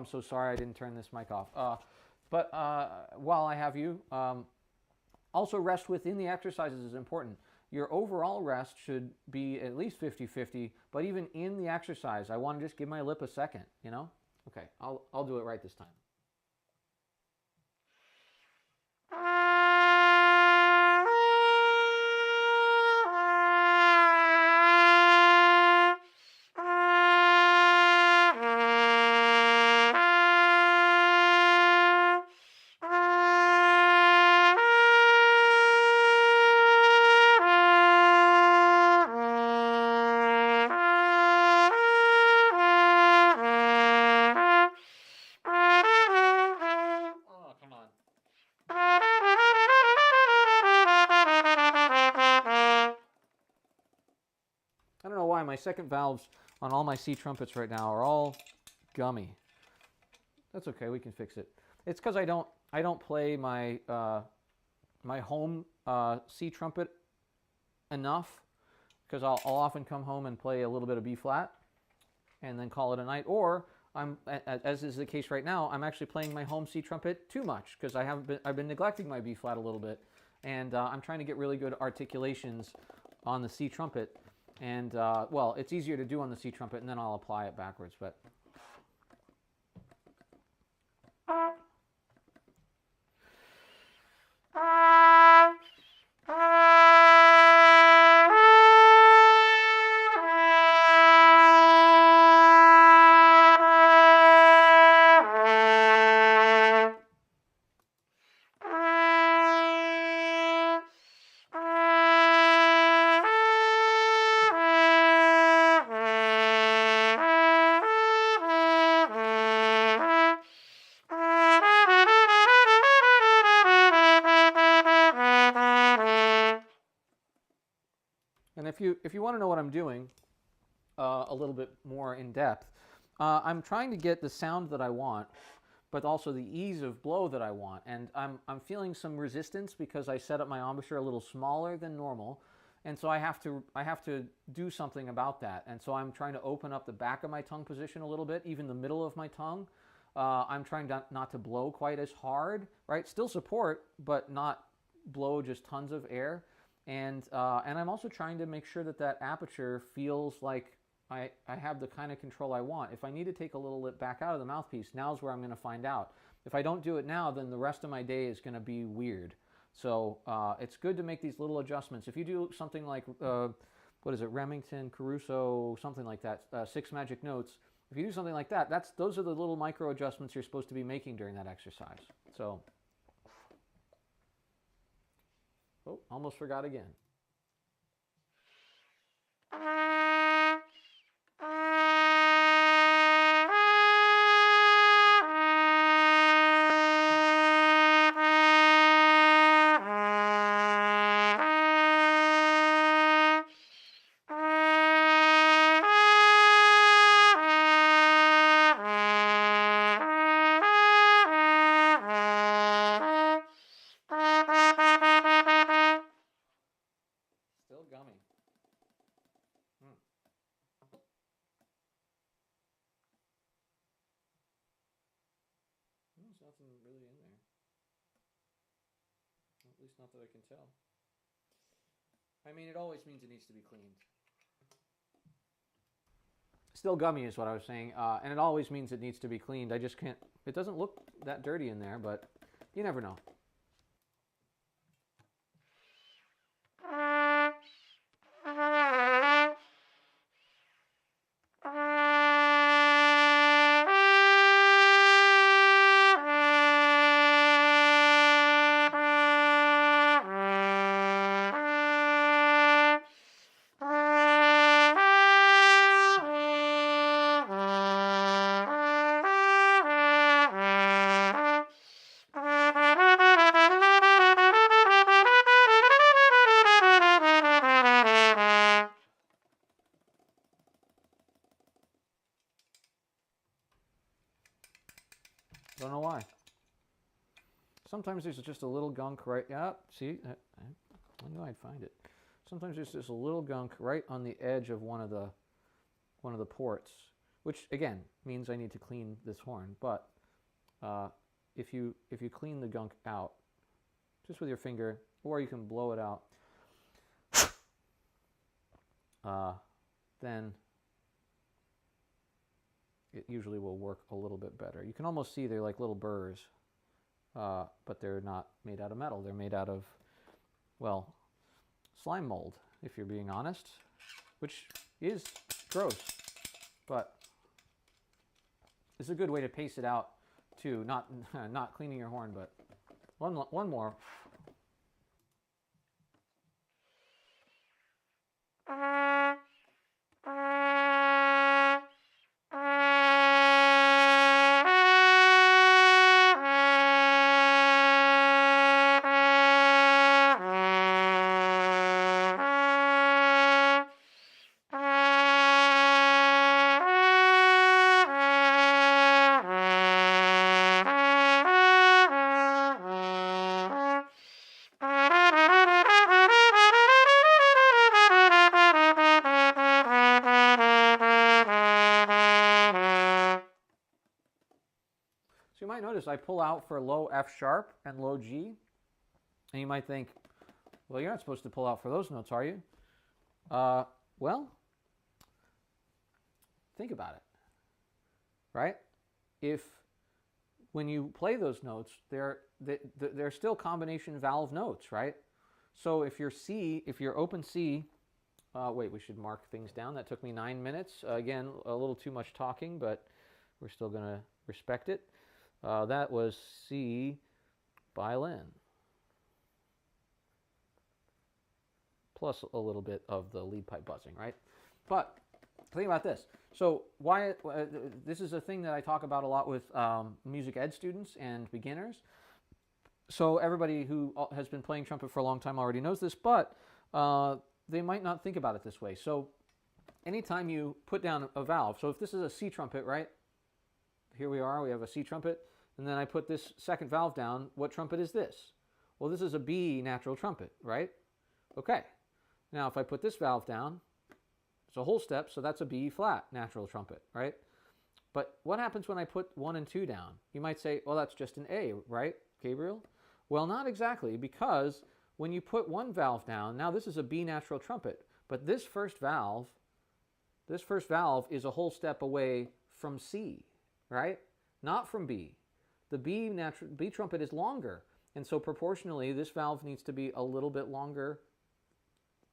so sorry I didn't turn this mic off. But while I have you, also rest within the exercises is important. Your overall rest should be at least 50-50, but even in the exercise, I want to just give my lip a second, you know? Okay, I'll do it right this time. I don't know why my second valves on all my C trumpets right now are all gummy. That's okay, we can fix it. It's because I don't play my my home C trumpet enough, because I'll often come home and play a little bit of B flat and then call it a night, or as is the case right now, I'm actually playing my home C trumpet too much because I've been neglecting my B flat a little bit, and I'm trying to get really good articulations on the C trumpet. And, well, it's easier to do on the C trumpet, and then I'll apply it backwards, but... And if you want to know what I'm doing a little bit more in depth, I'm trying to get the sound that I want, but also the ease of blow that I want. And I'm feeling some resistance because I set up my embouchure a little smaller than normal, and so I have to do something about that. And so I'm trying to open up the back of my tongue position a little bit, even the middle of my tongue. I'm trying not to blow quite as hard, right? Still support, but not blow just tons of air. And I'm also trying to make sure that that aperture feels like I have the kind of control I want. If I need to take a little lip back out of the mouthpiece, now's where I'm going to find out. If I don't do it now, then the rest of my day is going to be weird. So it's good to make these little adjustments. If you do something like, what is it, Remington, Caruso, something like that, 6 magic notes, if you do something like that, those are the little micro adjustments you're supposed to be making during that exercise. So... Oh, almost forgot again. Gummy. There's nothing really in there. At least not that I can tell. I mean, it always means it needs to be cleaned. Still gummy is what I was saying, and it always means it needs to be cleaned. I just can't, it doesn't look that dirty in there, but you never know. Don't know why. Sometimes there's just a little gunk right, yeah, see, I knew I'd find it. Sometimes there's just a little gunk right on the edge of one of the ports, which again means I need to clean this horn. But if you clean the gunk out just with your finger, or you can blow it out, then it usually will work a little bit better. You can almost see they're like little burrs, but they're not made out of metal. They're made out of, well, slime mold, if you're being honest, which is gross, but it's a good way to pace it out too. Not cleaning your horn, but one more. So you might notice I pull out for low F sharp and low G, and you might think, well, you're not supposed to pull out for those notes, are you? Well, think about it, right? If when you play those notes, they're still combination valve notes, right? So if you're open C, wait, we should mark things down. That took me 9 minutes. Again, a little too much talking, but we're still going to respect it. That was C violin, plus a little bit of the lead pipe buzzing, right? But think about this. So why this is a thing that I talk about a lot with music ed students and beginners. So everybody who has been playing trumpet for a long time already knows this, but they might not think about it this way. So anytime you put down a valve, so if this is a C trumpet, right? Here we are, we have a C trumpet, and then I put this second valve down. What trumpet is this? Well, this is a B natural trumpet, right? Okay. Now, if I put this valve down, it's a whole step, so that's a B flat natural trumpet, right? But what happens when I put 1 and 2 down? You might say, well, that's just an A, right, Gabriel? Well, not exactly, because when you put one valve down, now this is a B natural trumpet, but this first valve is a whole step away from C, right? Not from B. The B trumpet is longer, and so proportionally this valve needs to be a little bit longer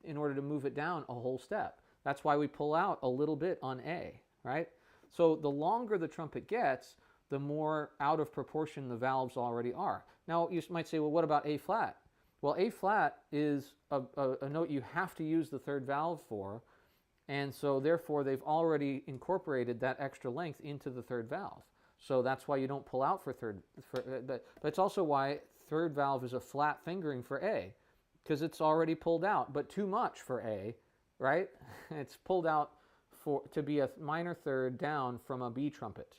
in order to move it down a whole step. That's why we pull out a little bit on A, right? So the longer the trumpet gets, the more out of proportion the valves already are. Now you might say, well, what about A flat? Well, A flat is a note you have to use the third valve for, and so therefore they've already incorporated that extra length into the third valve. So that's why you don't pull out for third. But it's also why third valve is a flat fingering for A, because it's already pulled out, but too much for A, right? It's pulled out to be a minor third down from a B trumpet,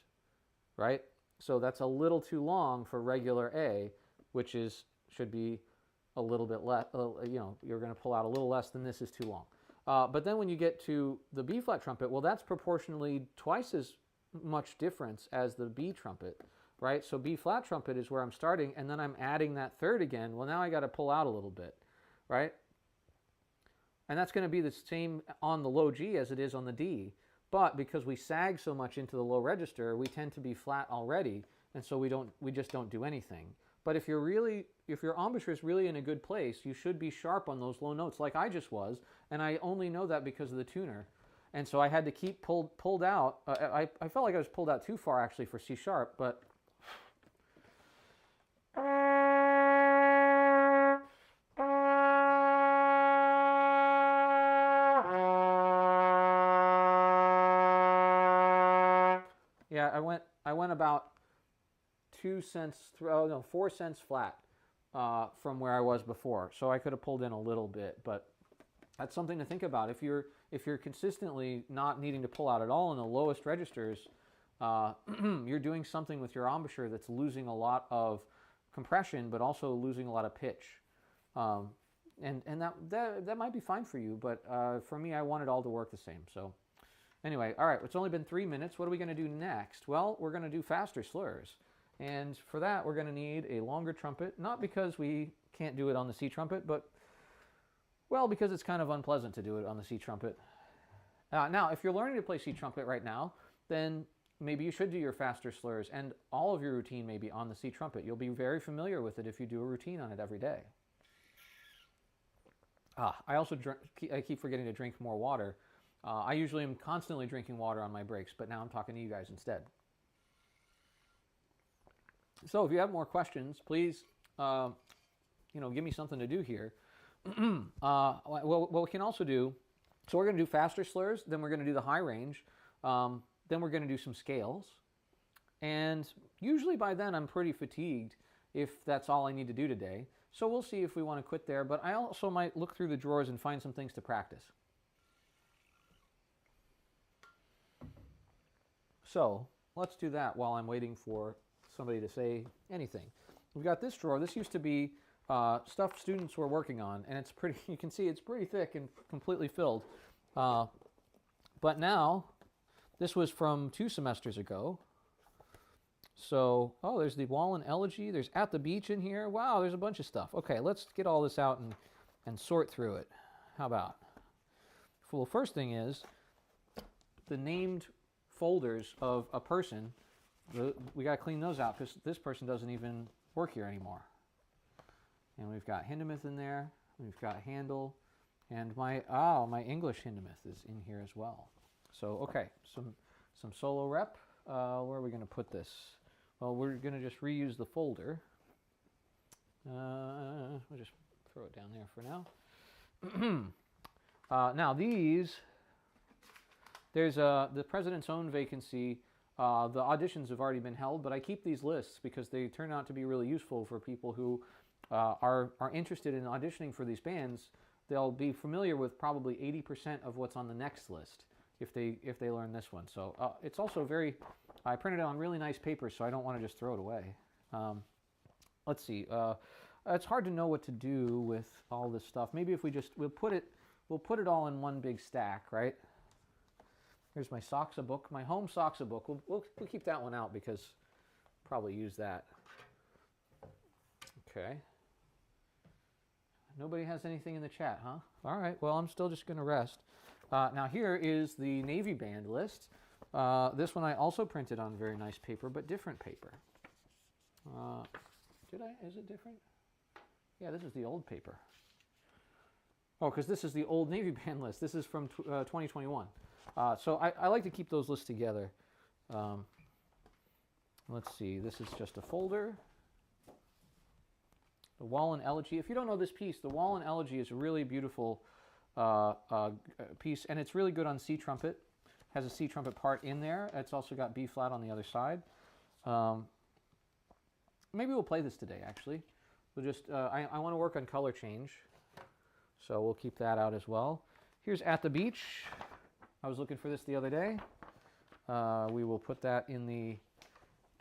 right? So that's a little too long for regular A, which should be a little bit less. You're going to pull out a little less than this is too long. But then when you get to the B flat trumpet, well, that's proportionally twice as much difference as the B trumpet, right? So B flat trumpet is where I'm starting, and then I'm adding that third again. Well, now I got to pull out a little bit, right? And that's going to be the same on the low G as it is on the D, but because we sag so much into the low register, we tend to be flat already, and so we just don't do anything. But if your embouchure is really in a good place, you should be sharp on those low notes like I just was, and I only know that because of the tuner. And so I had to keep pulled out. I felt like I was pulled out too far actually for C sharp, but yeah, I went about 4 cents flat from where I was before. So I could have pulled in a little bit, but that's something to think about. If you're consistently not needing to pull out at all in the lowest registers, you're doing something with your embouchure that's losing a lot of compression, but also losing a lot of pitch. And that might be fine for you, but for me, I want it all to work the same. So Anyway, all right, it's only been 3 minutes. What are we going to do next? Well, we're going to do faster slurs. And for that, we're going to need a longer trumpet, not because we can't do it on the C trumpet, but, well, because it's kind of unpleasant to do it on the C trumpet. Now, if you're learning to play C trumpet right now, then maybe you should do your faster slurs, and all of your routine may be on the C trumpet. You'll be very familiar with it if you do a routine on it every day. I also I keep forgetting to drink more water. I usually am constantly drinking water on my breaks, but now I'm talking to you guys instead. So if you have more questions, please, give me something to do here. What we can also do, so we're going to do faster slurs, then we're going to do the high range, then we're going to do some scales. And usually by then I'm pretty fatigued if that's all I need to do today. So we'll see if we want to quit there, but I also might look through the drawers and find some things to practice. So let's do that while I'm waiting for somebody to say anything. We've got this drawer. This used to be stuff students were working on, and it's pretty, you can see it's pretty thick and completely filled. But now, this was from 2 semesters ago. So, oh, there's the Wall and Elegy. There's At the Beach in here. Wow, there's a bunch of stuff. Okay, let's get all this out and sort through it. How about? Well, first thing is the named folders of a person. We got to clean those out because this person doesn't even work here anymore. And we've got Hindemith in there. We've got Handel. And my English Hindemith is in here as well. So, okay, some solo rep. Where are we going to put this? Well, we're going to just reuse the folder. We'll just throw it down there for now. Now these, there's the President's Own vacancy. The auditions have already been held, but I keep these lists because they turn out to be really useful for people who are interested in auditioning for these bands. They'll be familiar with probably 80% of what's on the next list if they learn this one. So it's also I printed it on really nice paper, so I don't want to just throw it away. Let's see. It's hard to know what to do with all this stuff. Maybe if we'll put it all in one big stack, right? Here's my Soxa book, my home Soxa book. We'll keep that one out because I'll probably use that. Okay. Nobody has anything in the chat, huh? All right. Well, I'm still just going to rest. Now here is the Navy band list. This one I also printed on very nice paper, but different paper. Is it different? Yeah, this is the old paper. Oh, because this is the old Navy band list. This is from 2021. So I like to keep those lists together. Let's see. This is just a folder. The Wall and Elegy. If you don't know this piece, the Wall and Elegy is a really beautiful piece, and it's really good on C trumpet. Has a C trumpet part in there. It's also got B flat on the other side. Maybe we'll play this today, actually. We'll just, I want to work on color change, so we'll keep that out as well. Here's At the Beach. I was looking for this the other day. We will put that in the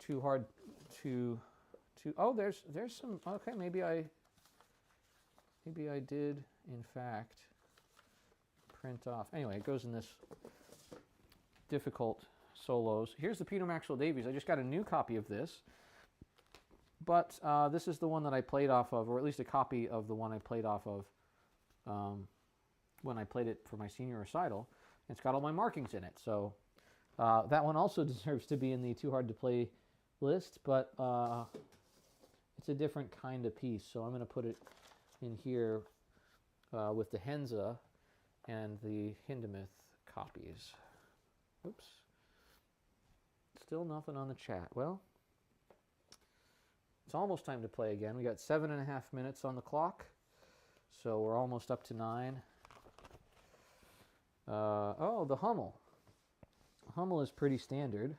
Too Hard to oh, there's some, okay, maybe I did, in fact, print off. Anyway, it goes in this difficult solos. Here's the Peter Maxwell Davies. I just got a new copy of this, but this is the one that I played off of, or at least a copy of the one I played off of when I played it for my senior recital. It's got all my markings in it, so that one also deserves to be in the Too Hard to Play list, but it's a different kind of piece, so I'm going to put it in here with the Henza and the Hindemith copies. Oops. Still nothing on the chat. Well, it's almost time to play again. We got 7.5 minutes on the clock, so we're almost up to 9. Oh, the Hummel. Hummel is pretty standard.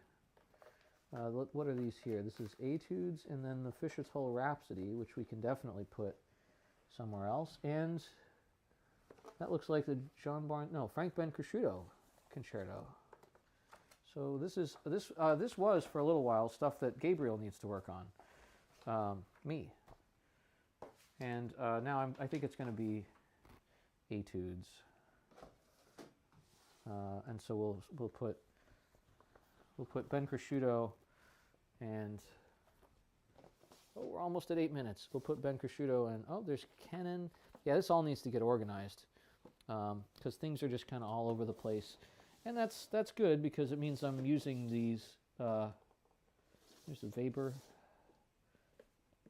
What are these here? This is Etudes, and then the Fischer's Whole Rhapsody, which we can definitely put somewhere else. And that looks like the Frank Bencresciuto concerto. So this was for a little while stuff that Gabriel needs to work on. Me. And now I think it's going to be Etudes. And so we'll put Ben Cresciuto and, oh, we're almost at 8 minutes. We'll put Ben Cresciuto and, oh, there's Kennen. Yeah, this all needs to get organized because things are just kind of all over the place. And that's good because it means I'm using these. There's the Weber.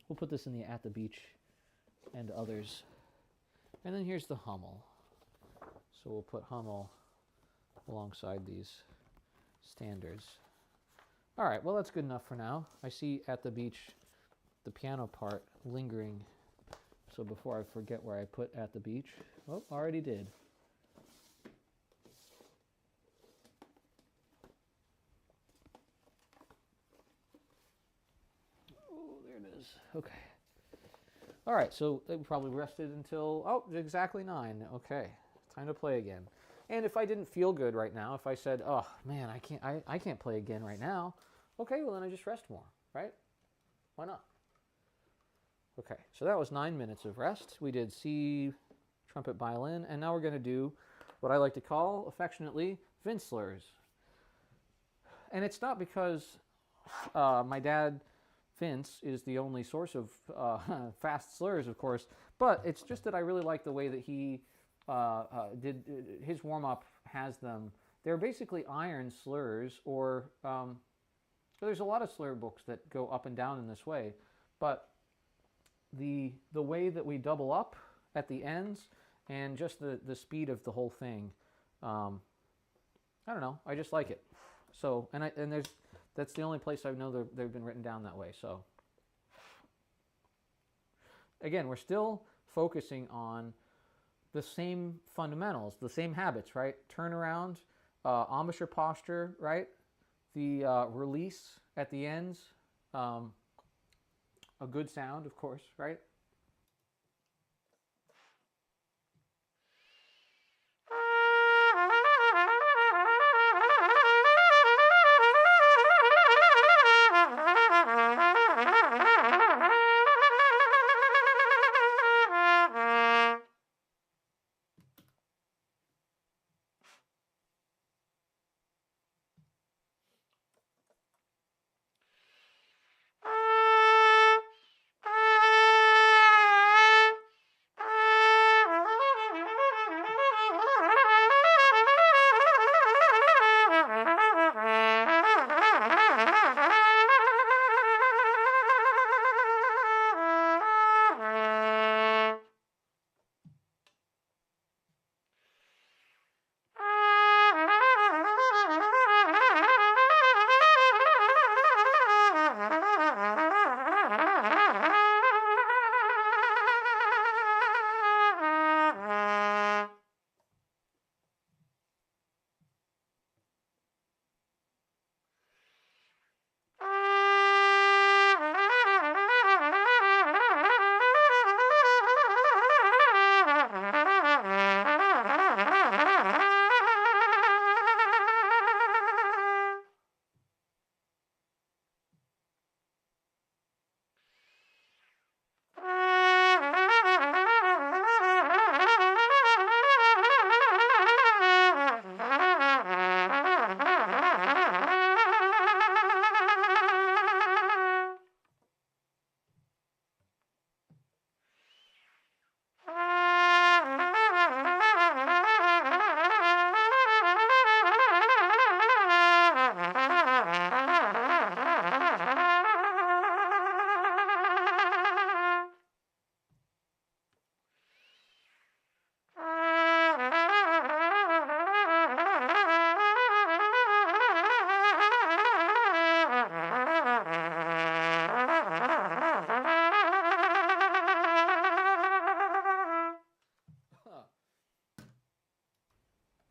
We'll put this in the At the Beach and others. And then here's the Hummel. So we'll put Hummel alongside these standards. All right, well, that's good enough for now. I see At the Beach, the piano part, lingering. So before I forget where I put At the Beach, oh, already did. Oh, there it is. Okay. All right, so they probably rested until, oh, exactly 9. Okay, time to play again. And if I didn't feel good right now, if I said, oh, man, I can't play again right now, okay, well, then I just rest more, right? Why not? Okay, so that was 9 minutes of rest. We did C, trumpet, violin, and now we're going to do what I like to call, affectionately, Vince slurs. And it's not because my dad, Vince, is the only source of fast slurs, of course, but it's just that I really like the way that he did his warm-up has them. They're basically iron slurs, or there's a lot of slur books that go up and down in this way, but the way that we double up at the ends and just the speed of the whole thing, I don't know, I just like it. So that's the only place I know they've been written down that way. So again, we're still focusing on the same fundamentals, the same habits, right? Turnaround, embouchure posture, right? The release at the ends, a good sound, of course, right?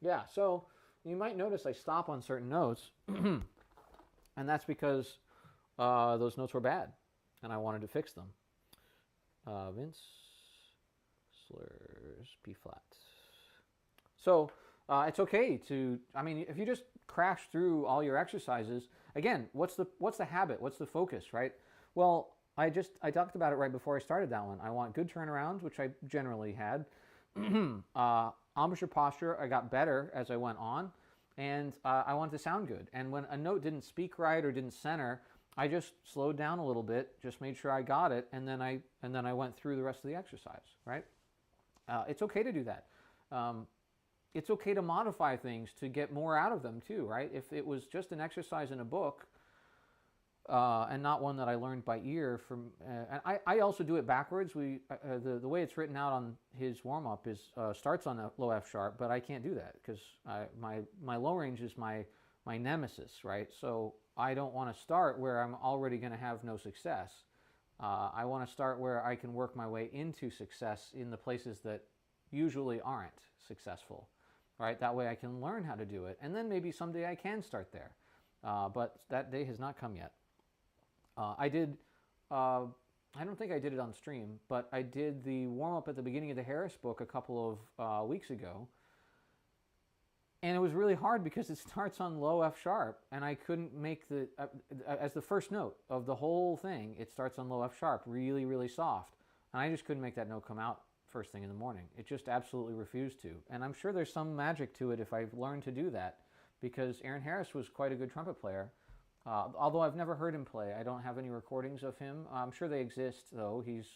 Yeah, so you might notice I stop on certain notes, and that's because those notes were bad, and I wanted to fix them. Vince, slurs, B flat. So it's okay to, I mean, if you just crash through all your exercises, again, what's the habit? What's the focus, right? Well, I talked about it right before I started that one. I want good turnarounds, which I generally had. Embouchure Posture, I got better as I went on, and I wanted to sound good. And when a note didn't speak right or didn't center, I just slowed down a little bit, just made sure I got it, and then I went through the rest of the exercise, right? It's okay to do that. It's okay to modify things to get more out of them too, right? If it was just an exercise in a book, and not one that I learned by ear from, and I also do it backwards. The way it's written out on his warm-up is starts on a low F sharp, but I can't do that because my low range is my nemesis, right? So I don't want to start where I'm already going to have no success. I want to start where I can work my way into success in the places that usually aren't successful, right? That way I can learn how to do it, and then maybe someday I can start there. But that day has not come yet. I don't think I did it on stream, but I did the warm-up at the beginning of the Harris book a couple of weeks ago. And it was really hard because it starts on low F sharp, and I couldn't make as the first note of the whole thing, it starts on low F sharp, really, really soft. And I just couldn't make that note come out first thing in the morning. It just absolutely refused to. And I'm sure there's some magic to it if I've learned to do that, because Aaron Harris was quite a good trumpet player. Although I've never heard him play. I don't have any recordings of him. I'm sure they exist, though. He's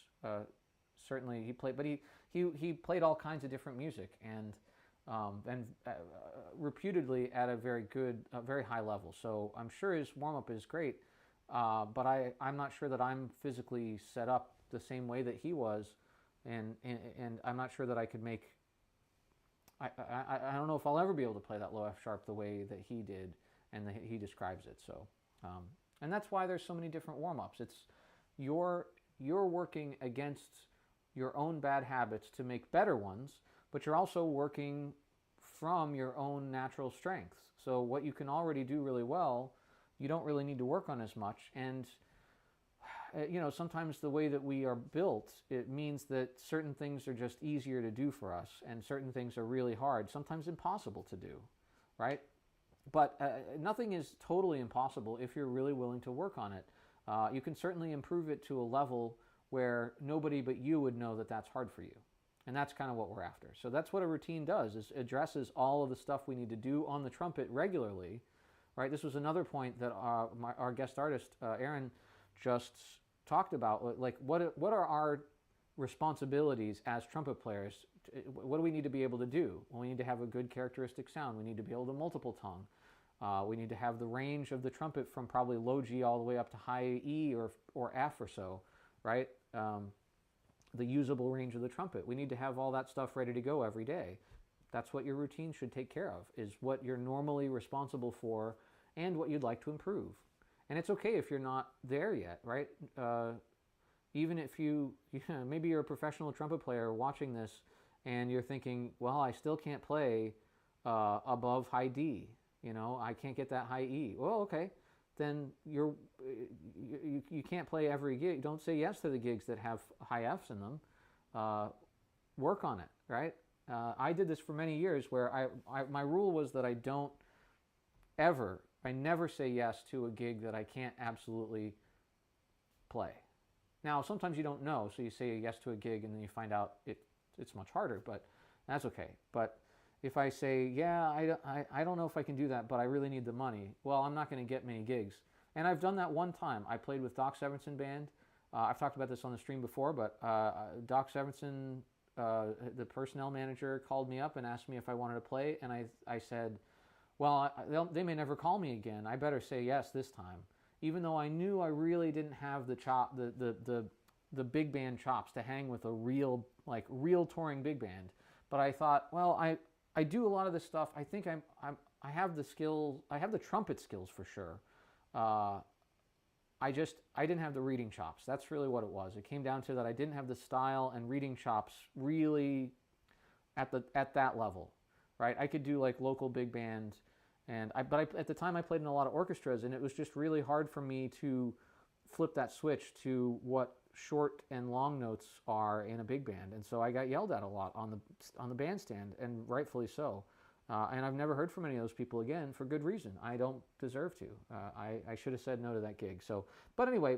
certainly, he played, but he played all kinds of different music, and reputedly at a very good, very high level. So I'm sure his warm-up is great, but I'm not sure that I'm physically set up the same way that he was, and I'm not sure that I could make, I don't know if I'll ever be able to play that low F sharp the way that he did and he describes it. So, and that's why there's so many different warm-ups. It's you're working against your own bad habits to make better ones, but you're also working from your own natural strengths. So what you can already do really well, you don't really need to work on as much. And sometimes the way that we are built, it means that certain things are just easier to do for us, and certain things are really hard, sometimes impossible to do, right? But nothing is totally impossible if you're really willing to work on it. You can certainly improve it to a level where nobody but you would know that that's hard for you. And that's kind of what we're after. So that's what a routine does, is addresses all of the stuff we need to do on the trumpet regularly, right? This was another point that our guest artist, Aaron, just talked about. Like, what are our responsibilities as trumpet players? What do we need to be able to do? Well, we need to have a good characteristic sound. We need to be able to multiple tongue. We need to have the range of the trumpet from probably low G all the way up to high E or F or so, right? The usable range of the trumpet. We need to have all that stuff ready to go every day. That's what your routine should take care of, is what you're normally responsible for and what you'd like to improve. And it's okay if you're not there yet, right? Even if maybe you're a professional trumpet player watching this and you're thinking, well, I still can't play above high D. I can't get that high E. Well, okay. Then you can't play every gig. Don't say yes to the gigs that have high Fs in them. Work on it, right? I did this for many years where my rule was that I never say yes to a gig that I can't absolutely play. Now, sometimes you don't know, so you say yes to a gig and then you find out it's much harder, but that's okay. But if I say, yeah, I don't know if I can do that, but I really need the money, well, I'm not going to get many gigs. And I've done that one time. I played with Doc Severinsen Band. I've talked about this on the stream before, but Doc Severinsen, the personnel manager, called me up and asked me if I wanted to play, and I said, well, they may never call me again. I better say yes this time. Even though I knew I really didn't have the big band chops to hang with a real touring big band. But I thought, well, I do a lot of this stuff. I think I have the skills. I have the trumpet skills for sure. I didn't have the reading chops. That's really what it was. It came down to that I didn't have the style and reading chops really at that level, right? I could do like local big band, but at the time I played in a lot of orchestras, and it was just really hard for me to flip that switch to what short and long notes are in a big band, and so I got yelled at a lot on the bandstand, and rightfully so. And I've never heard from any of those people again for good reason. I don't deserve to. I should have said no to that gig. So, but anyway,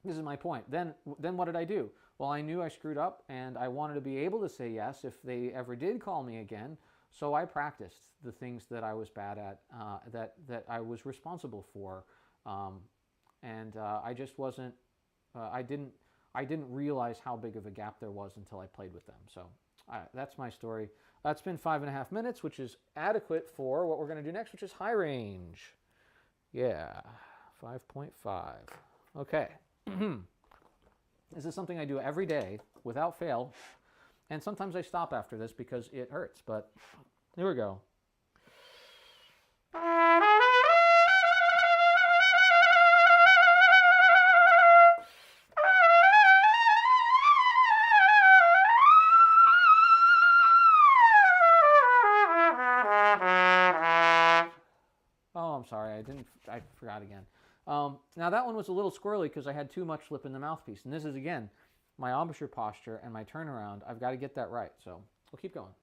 this is my point. Then what did I do? Well, I knew I screwed up, and I wanted to be able to say yes if they ever did call me again. So I practiced the things that I was bad at, that I was responsible for, and I just wasn't. I didn't realize how big of a gap there was until I played with them. So that's my story. That's been 5.5 minutes, which is adequate for what we're going to do next, which is high range. Yeah, 5.5. Okay. This is something I do every day without fail. And sometimes I stop after this because it hurts, but here we go. Oh, I'm sorry, I forgot again. Now that one was a little squirrely because I had too much lip in the mouthpiece. And this is, again, my embouchure posture and my turnaround. I've got to get that right. So we'll keep going.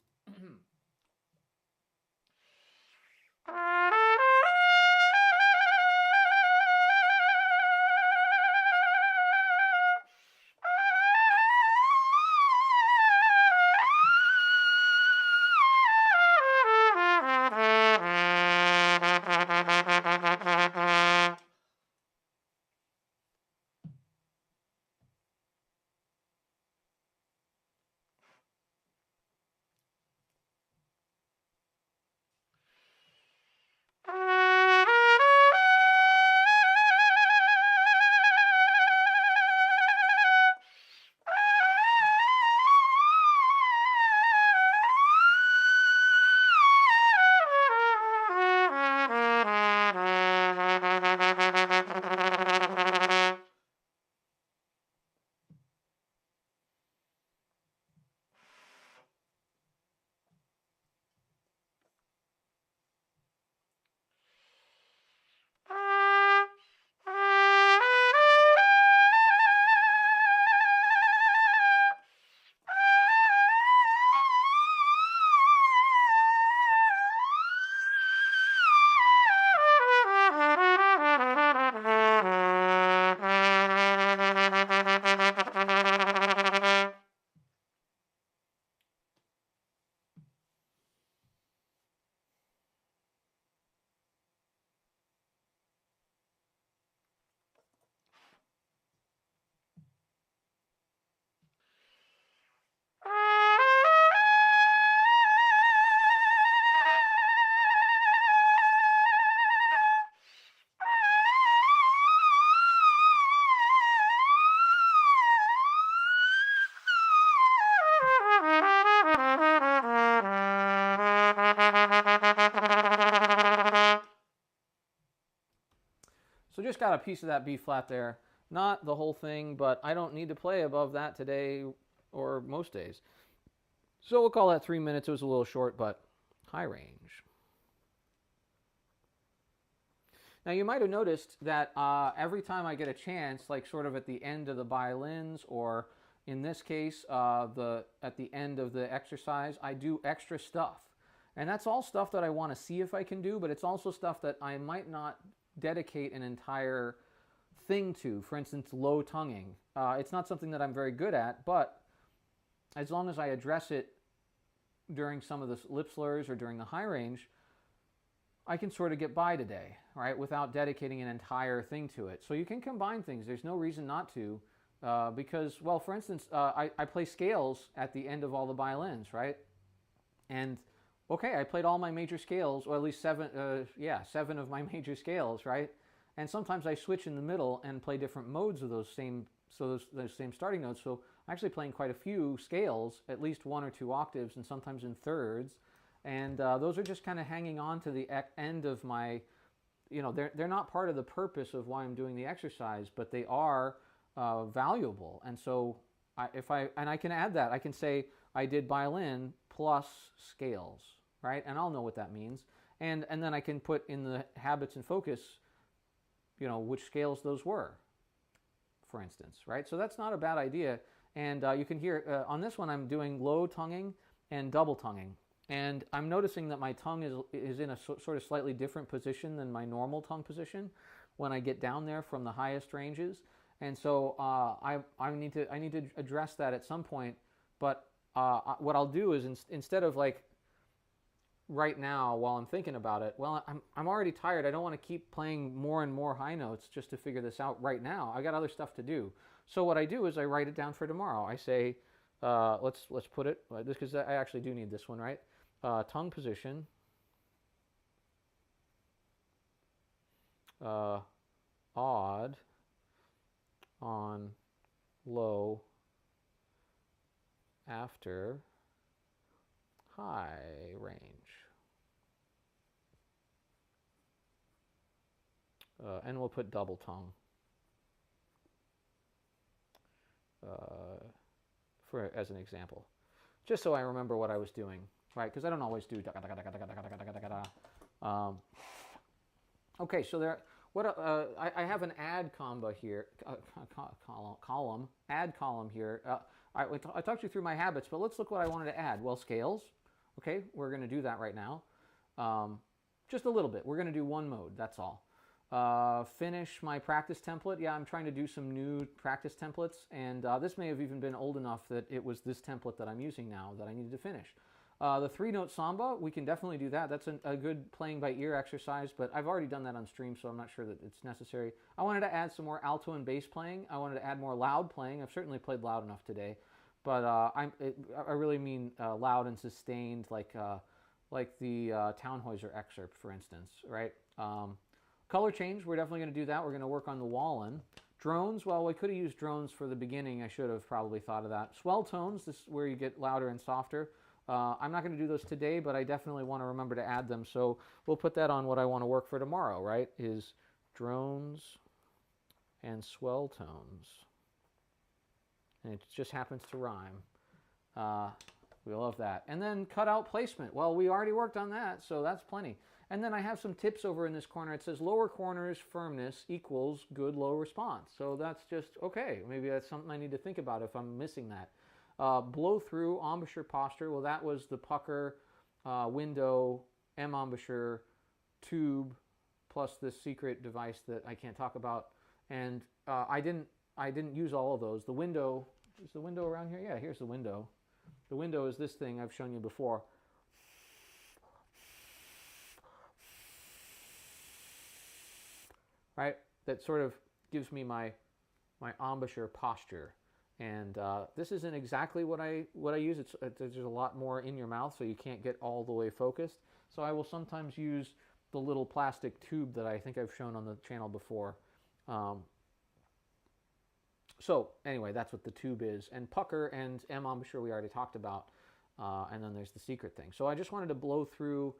So just got a piece of that B flat there. Not the whole thing, but I don't need to play above that today or most days. So we'll call that 3 minutes. It was a little short, but high range. Now you might have noticed that every time I get a chance, like sort of at the end of the violins, or in this case, at the end of the exercise, I do extra stuff. And that's all stuff that I want to see if I can do, but it's also stuff that I might not dedicate an entire thing to. For instance, low tonguing. It's not something that I'm very good at, but as long as I address it during some of the lip slurs or during the high range, I can sort of get by today, right, without dedicating an entire thing to it. So you can combine things. There's no reason not to, because, well, for instance, I play scales at the end of all the violins, right? And okay, I played all my major scales, or at least seven of my major scales, right? And sometimes I switch in the middle and play different modes of those same starting notes. So I'm actually playing quite a few scales, at least 1 or 2 octaves, and sometimes in thirds. And those are just kind of hanging on to the end of my, they're not part of the purpose of why I'm doing the exercise, but they are valuable. And so I can add that. I can say I did violin plus scales, right? And I'll know what that means. And then I can put in the habits and focus, which scales those were, for instance, right? So that's not a bad idea. And you can hear, on this one, I'm doing low tonguing and double tonguing. And I'm noticing that my tongue is in a sort of slightly different position than my normal tongue position when I get down there from the highest ranges. And so I need to address that at some point. But what I'll do is instead of like right now while I'm thinking about it, well, I'm already tired. I don't want to keep playing more and more high notes just to figure this out right now. I got other stuff to do. So what I do is I write it down for tomorrow. I say, let's put it this, because I actually do need this one, right? Tongue position. Odd on low after high range. And we'll put double tongue as an example, just so I remember what I was doing, right? Because I don't always do. Okay, so there. I have an add combo here, add column here. I talked you through my habits, but let's look what I wanted to add. Well, scales. Okay, we're going to do that right now. Just a little bit. We're going to do one mode. That's all. Finish my practice template. Yeah, I'm trying to do some new practice templates, and this may have even been old enough that it was this template that I'm using now that I needed to finish. The 3-note samba, we can definitely do that. That's a good playing by ear exercise, but I've already done that on stream, so I'm not sure that it's necessary. I wanted to add some more alto and bass playing. I wanted to add more loud playing. I've certainly played loud enough today, but I really mean loud and sustained, like the Tannhäuser excerpt, for instance, right? Color change, we're definitely going to do that. We're going to work on the Wallen. Drones, well, we could have used drones for the beginning. I should have probably thought of that. Swell tones, this is where you get louder and softer. I'm not going to do those today, but I definitely want to remember to add them. So we'll put that on what I want to work for tomorrow, right? Is drones and swell tones. And it just happens to rhyme. We love that. And then cutout placement. Well, we already worked on that, so that's plenty. And then I have some tips over in this corner. It says lower corners firmness equals good low response. So that's just, okay, maybe that's something I need to think about if I'm missing that. Blow through, embouchure posture. Well, that was the pucker, window, embouchure, tube, plus this secret device that I can't talk about. And I didn't use all of those. The window, is the window around here? Yeah, here's the window. The window is this thing I've shown you before. Right? That sort of gives me my embouchure posture. And this isn't exactly what I use. There's a lot more in your mouth, so you can't get all the way focused. So I will sometimes use the little plastic tube that I think I've shown on the channel before. So anyway, that's what the tube is. And pucker and embouchure we already talked about. And then there's the secret thing. So I just wanted to blow through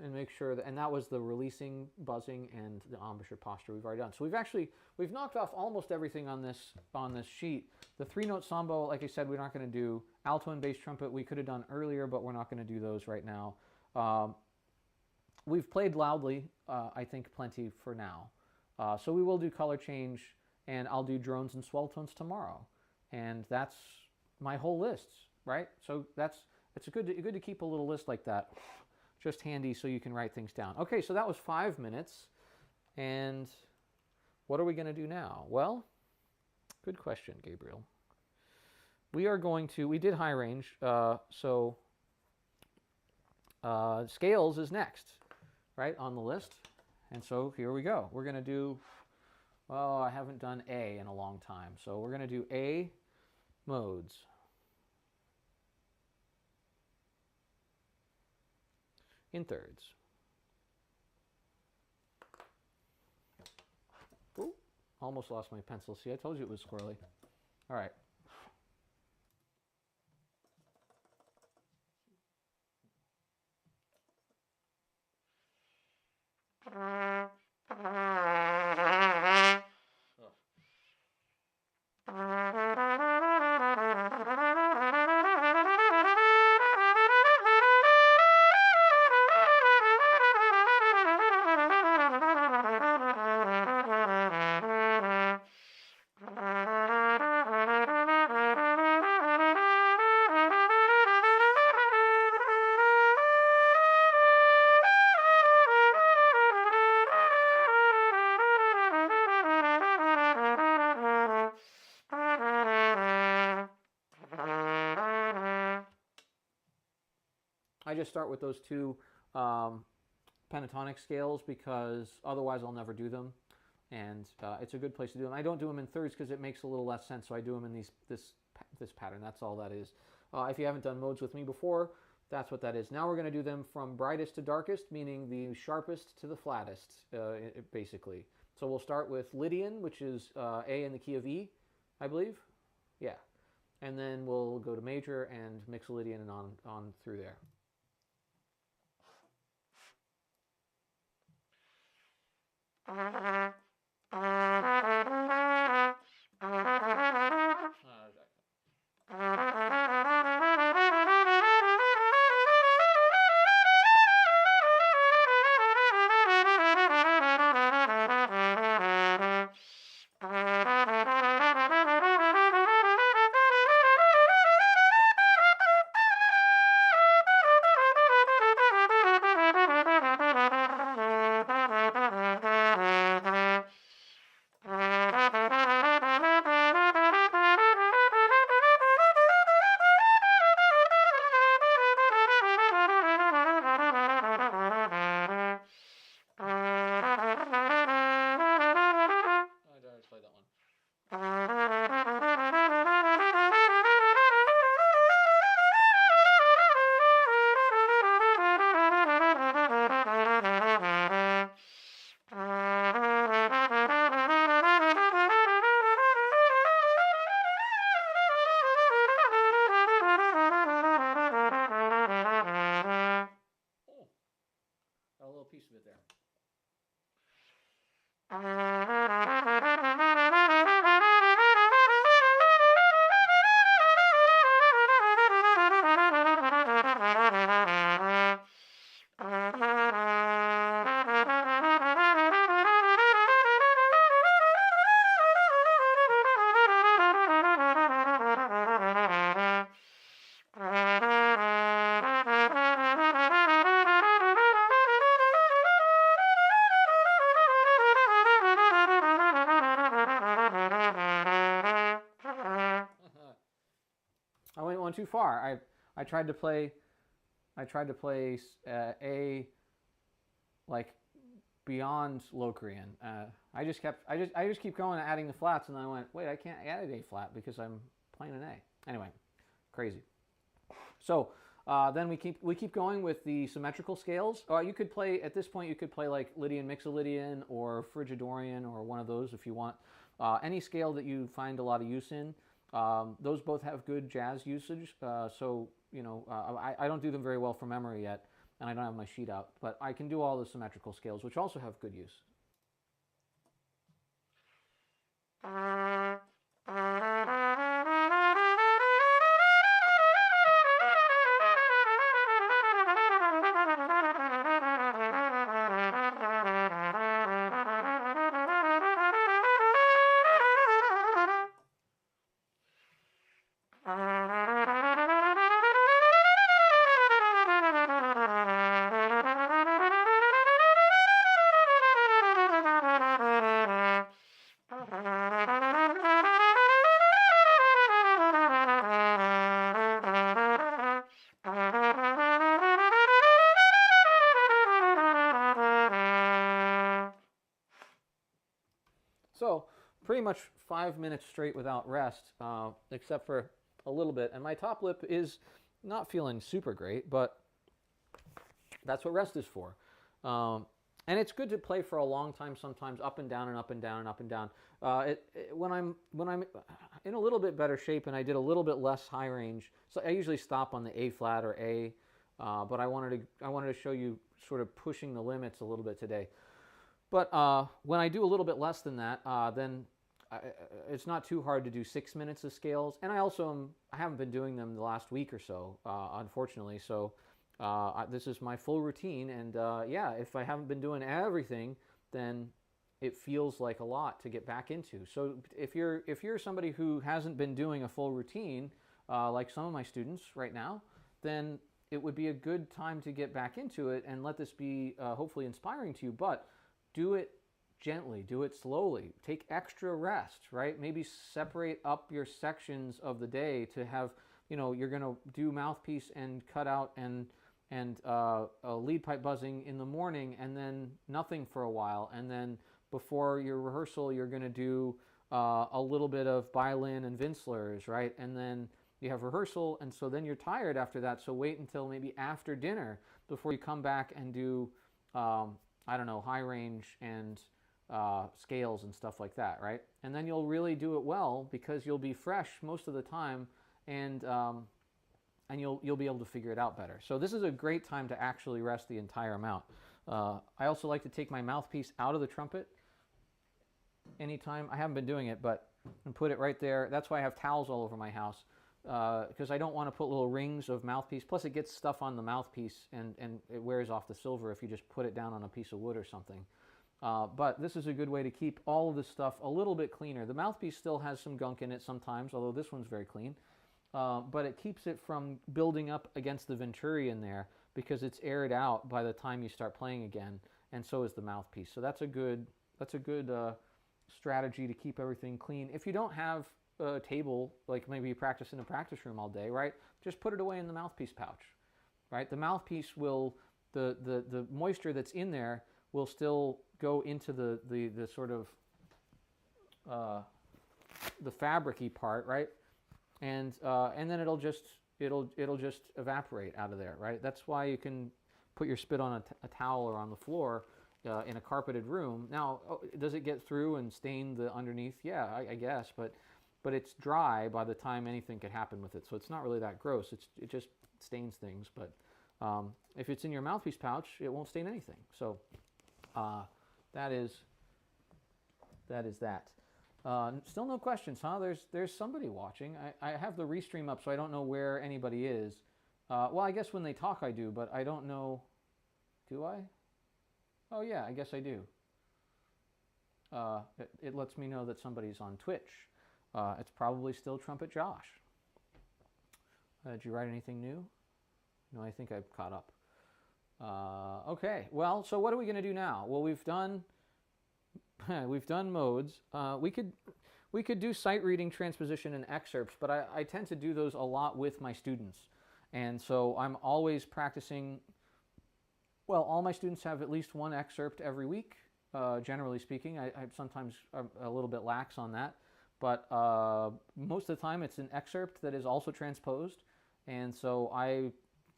and make sure that, and that was the releasing, buzzing, and the embouchure posture we've already done. So we've knocked off almost everything on this sheet. The 3-note samba, like I said, we're not going to do. Alto and bass trumpet we could have done earlier, but we're not going to do those right now. We've played loudly, I think, plenty for now. So we will do color change, and I'll do drones and swell tones tomorrow. And that's my whole list, right? So it's good to keep a little list like that. Just handy so you can write things down. Okay, so that was 5 minutes. And what are we going to do now? Well, good question, Gabriel. We did high range, so scales is next, right, on the list. And so here we go. We're going to do, well, I haven't done A in a long time. So we're going to do A modes. In thirds. Ooh, almost lost my pencil. See, I told you it was squirrely. All right. I just start with those two pentatonic scales because otherwise I'll never do them. And it's a good place to do them. I don't do them in thirds because it makes a little less sense, so I do them in this pattern. That's all that is. If you haven't done modes with me before, that's what that is. Now we're going to do them from brightest to darkest, meaning the sharpest to the flattest, basically. So we'll start with Lydian, which is A in the key of E, I believe. Yeah. And then we'll go to major and Mixolydian and on through there. Piece of it there. I went one too far. I tried to play A like beyond Locrian. I just keep going and adding the flats, and then I went, wait, I can't add an A flat because I'm playing an A. Anyway, crazy. So then we keep going with the symmetrical scales. You could play at this point. You could play like Lydian, Mixolydian, or Frigidorian, or one of those if you want. Any scale that you find a lot of use in. Those both have good jazz usage, so you know I don't do them very well from memory yet, and I don't have my sheet out, but I can do all the symmetrical scales, which also have good use. So pretty much 5 minutes straight without rest, except for a little bit. And my top lip is not feeling super great, but that's what rest is for. And it's good to play for a long time sometimes, up and down and up and down and up and down. When I'm in a little bit better shape and I did a little bit less high range, so I usually stop on the A flat or A, but I wanted to show you sort of pushing the limits a little bit today. But when I do a little bit less than that, then it's not too hard to do 6 minutes of scales. And I haven't been doing them the last week or so, unfortunately. So this is my full routine. And yeah, if I haven't been doing everything, then it feels like a lot to get back into. So if you're somebody who hasn't been doing a full routine, like some of my students right now, then it would be a good time to get back into it and let this be hopefully inspiring to you. But do it gently, do it slowly, take extra rest, right? Maybe separate up your sections of the day to have, you know, you're going to do mouthpiece and cut out and and a lead pipe buzzing in the morning, and then nothing for a while, and then before your rehearsal you're going to do a little bit of violin and Slurs, right? And then you have rehearsal, and so then you're tired after that, so wait until maybe after dinner before you come back and do, I don't know, high range and scales and stuff like that, right? And then you'll really do it well because you'll be fresh most of the time, and you'll be able to figure it out better. So this is a great time to actually rest the entire amount. I also like to take my mouthpiece out of the trumpet anytime. I haven't been doing it, but and put it right there. That's why I have towels all over my house, because I don't want to put little rings of mouthpiece. Plus it gets stuff on the mouthpiece, and it wears off the silver if you just put it down on a piece of wood or something. But this is a good way to keep all of this stuff a little bit cleaner. The mouthpiece still has some gunk in it sometimes, although this one's very clean. But it keeps it from building up against the venturi in there because it's aired out by the time you start playing again, and so is the mouthpiece. So that's a good strategy to keep everything clean. If you don't have a table, like maybe you practice in a practice room all day, right? Just put it away in the mouthpiece pouch, right? The mouthpiece will, the moisture that's in there will still go into the sort of the fabric-y part, right? And then it'll just evaporate out of there, right? That's why you can put your spit on a towel or on the floor in a carpeted room. Now, does it get through and stain the underneath? Yeah, I guess, but it's dry by the time anything could happen with it, so it's not really that gross. It just stains things. But if it's in your mouthpiece pouch, it won't stain anything. So that is that. Still no questions, huh? There's somebody watching. I have the restream up, so I don't know where anybody is. Well, I guess when they talk I do, but I don't know. Do I? Oh yeah, I guess I do. It lets me know that somebody's on Twitch. It's probably still Trumpet Josh. Did you write anything new? No, I think I've caught up. Okay, well, so what are we going to do now? Well, we've done modes. We could do sight reading, transposition, and excerpts, but I tend to do those a lot with my students. And so I'm always practicing. Well, all my students have at least one excerpt every week, generally speaking. I sometimes am a little bit lax on that, but most of the time it's an excerpt that is also transposed, and so I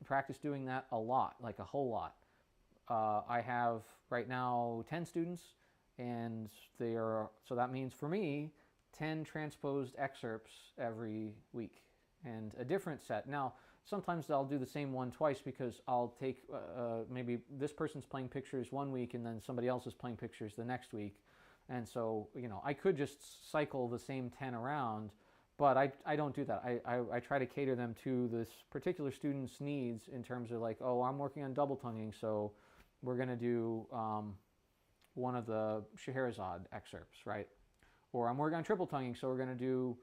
practice doing that a lot, like a whole lot. I have right now 10 students, and so that means for me 10 transposed excerpts every week, and a different set. Now, sometimes I'll do the same one twice because I'll take maybe this person's playing pictures one week and then somebody else is playing pictures the next week. And so, I could just cycle the same 10 around, but I don't do that. I try to cater them to this particular student's needs in terms of like, oh, I'm working on double tonguing, so we're going to do one of the Scheherazade excerpts, right? Or I'm working on triple tonguing, so we're going to do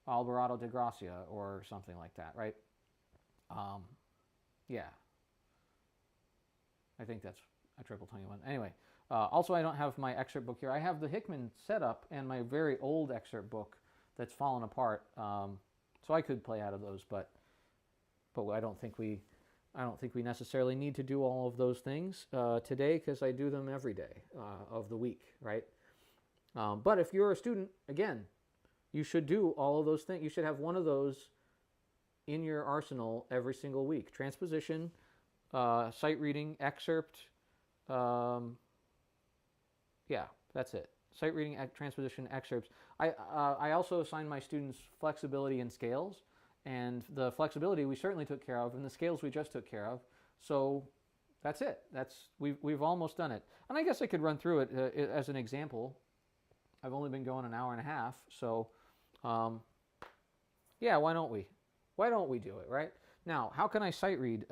Alvarado de Gracia or something like that, right? Yeah, I think that's a triple tongue one. Anyway, also I don't have my excerpt book here. I have the Hickman setup and my very old excerpt book that's fallen apart. So I could play out of those, but I don't think we necessarily need to do all of those things today because I do them every day of the week, right? But if you're a student, again, you should do all of those things. You should have one of those in your arsenal every single week. Transposition, sight reading, excerpt. Yeah, that's it. Sight reading, transposition, excerpts. I also assign my students flexibility and scales, and the flexibility we certainly took care of, and the scales we just took care of. So that's it. We've almost done it. And I guess I could run through it as an example. I've only been going an hour and a half, so yeah, why don't we? Why don't we do it, right? Now, how can I sight read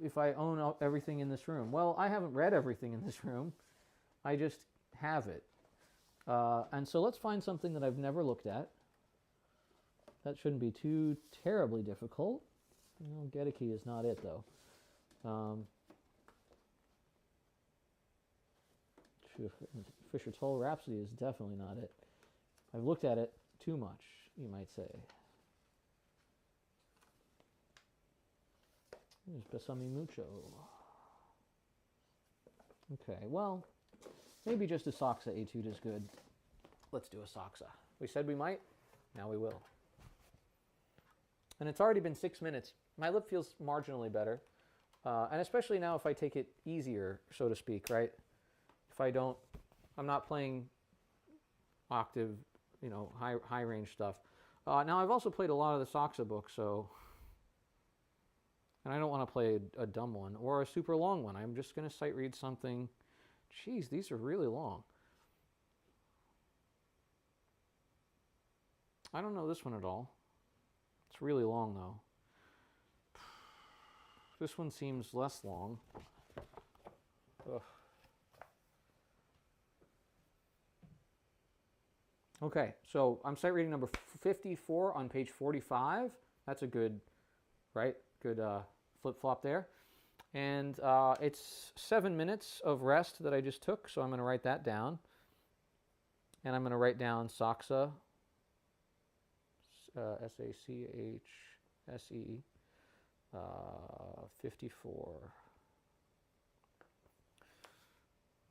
if I own everything in this room? Well, I haven't read everything in this room. I just have it. And so let's find something that I've never looked at. That shouldn't be too terribly difficult. No, Gedeke is not it, though. Fischer-Toll Rhapsody is definitely not it. I've looked at it too much, you might say. Besame mucho. Okay, well, maybe just a Saxa etude is good. Let's do a Saxa. We said we might, now we will. And it's already been 6 minutes. My lip feels marginally better. And especially now if I take it easier, so to speak, right? If I don't, I'm not playing octave, you know, high range stuff. Now I've also played a lot of the Saxa books, so, and I don't want to play a dumb one or a super long one. I'm just going to sight read something. Geez, these are really long. I don't know this one at all. It's really long though. This one seems less long. Ugh. Okay, so I'm sight reading number 54 on page 45. That's a good, right? Good flip-flop there. And it's 7 minutes of rest that I just took, so I'm going to write that down. And I'm going to write down Saxa, S-A-C-H-S-E, 54.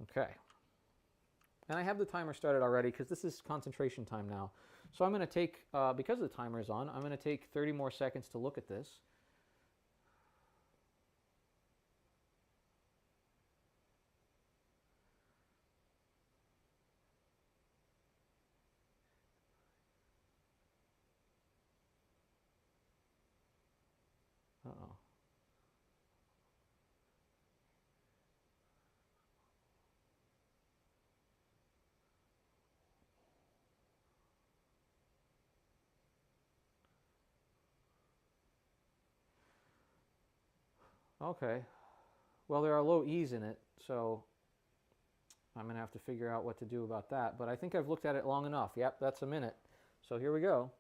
Okay. And I have the timer started already because this is concentration time now. So I'm going to take, because the timer is on, I'm going to take 30 more seconds to look at this. Uh-oh. Okay. Well, there are low E's in it, so I'm going to have to figure out what to do about that. But I think I've looked at it long enough. Yep, that's a minute. So here we go.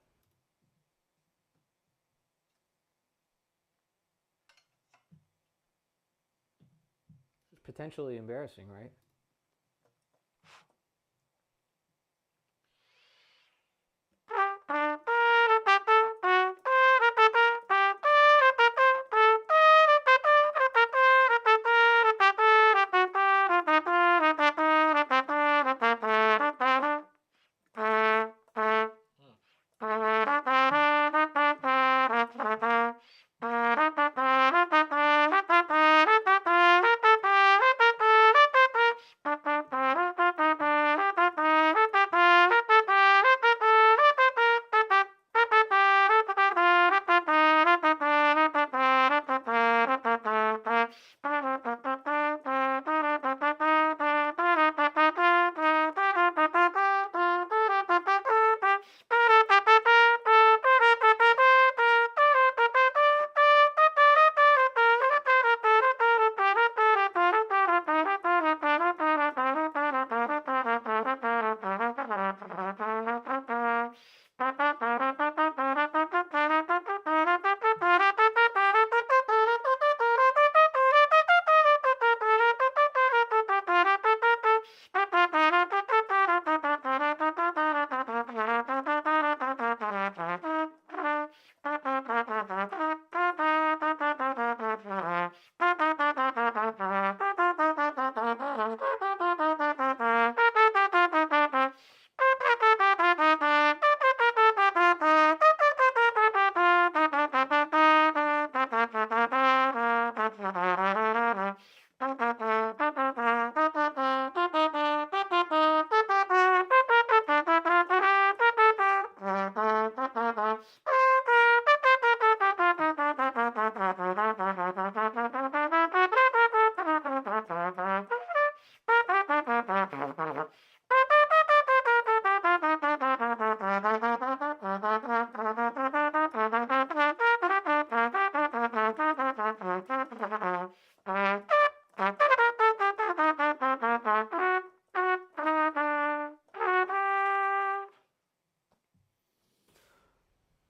It's potentially embarrassing, right?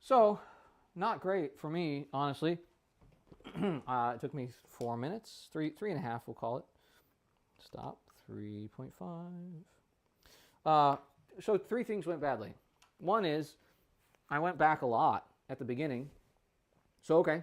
So, not great for me, honestly. It took me 4 minutes, three and a half, we'll call it. Stop, 3.5. So 3 things went badly. One is I went back a lot at the beginning. So, okay,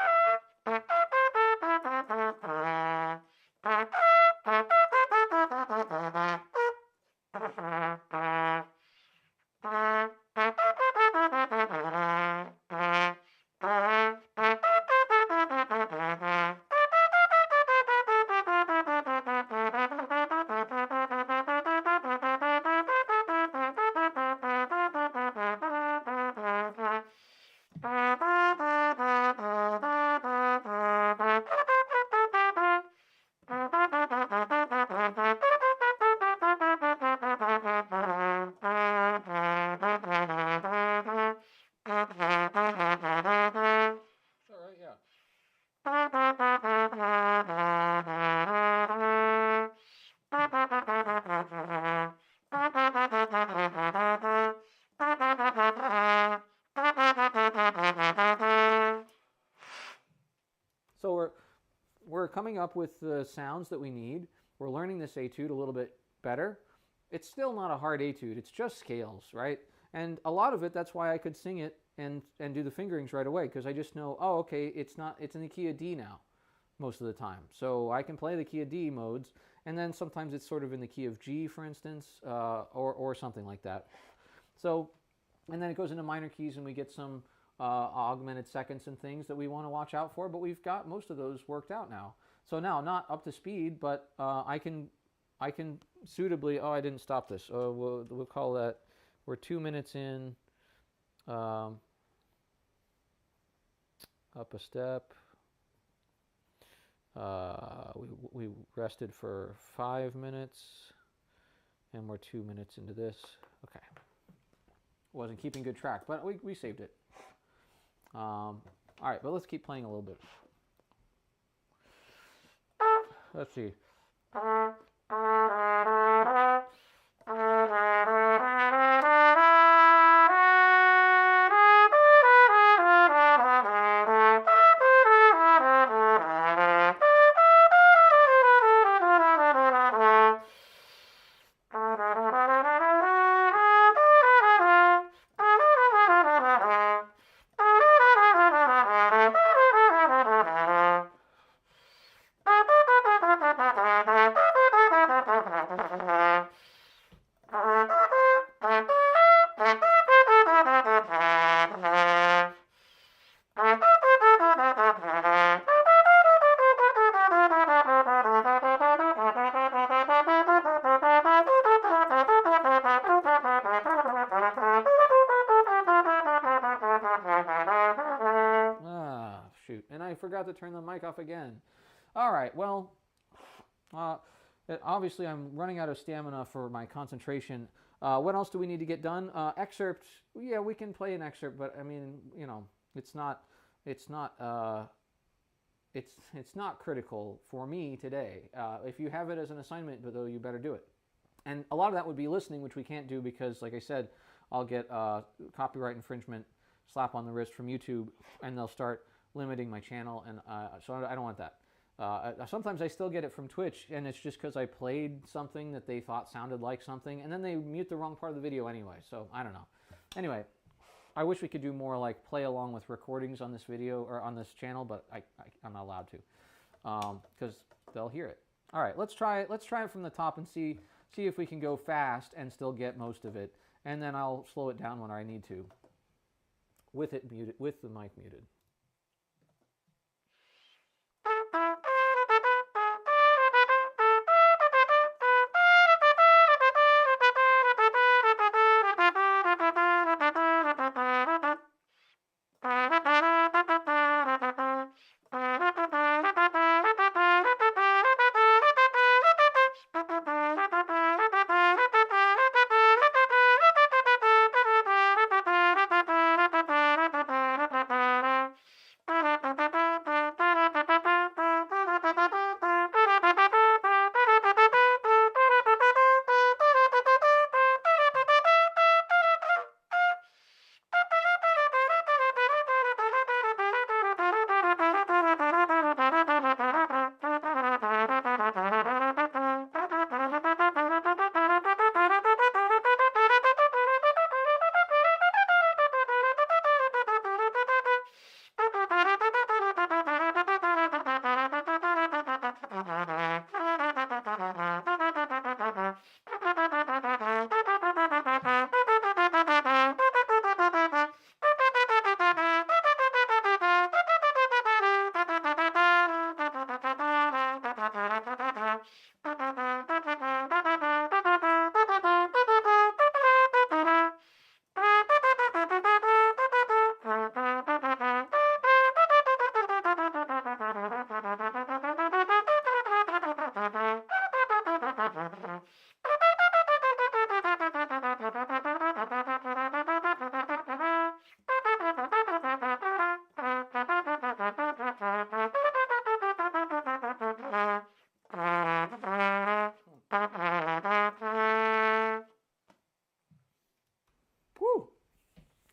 So we're coming up with the sounds that we need. We're learning this etude a little bit better. It's still not a hard etude. It's just scales, right? And a lot of it, that's why I could sing it and do the fingerings right away, because I just know, oh, okay, it's in the key of D now most of the time. So I can play the key of D modes, and then sometimes it's sort of in the key of G, for instance, or something like that. So, and then it goes into minor keys, and we get some augmented seconds and things that we want to watch out for, but we've got most of those worked out now. So now, not up to speed, but I can suitably, oh, I didn't stop this. We'll call that, we're 2 minutes in, up a step. We rested for 5 minutes, and we're 2 minutes into this. Okay. Wasn't keeping good track, but we saved it. All right, but let's keep playing a little bit. Let's see. And I forgot to turn the mic off again. All right, well, obviously I'm running out of stamina for my concentration. What else do we need to get done? Excerpt, yeah, we can play an excerpt, but I mean, you know, it's not critical for me today. If you have it as an assignment, though, you better do it. And a lot of that would be listening, which we can't do because, like I said, I'll get copyright infringement slap on the wrist from YouTube, and they'll start limiting my channel, and so I don't want that. Sometimes I still get it from Twitch, and it's just because I played something that they thought sounded like something, and then they mute the wrong part of the video anyway, so I don't know. Anyway, I wish we could do more like play along with recordings on this video, or on this channel, but I'm not allowed to, because they'll hear it. All right, let's try it from the top and see if we can go fast and still get most of it, and then I'll slow it down when I need to, with it muted, with the mic muted.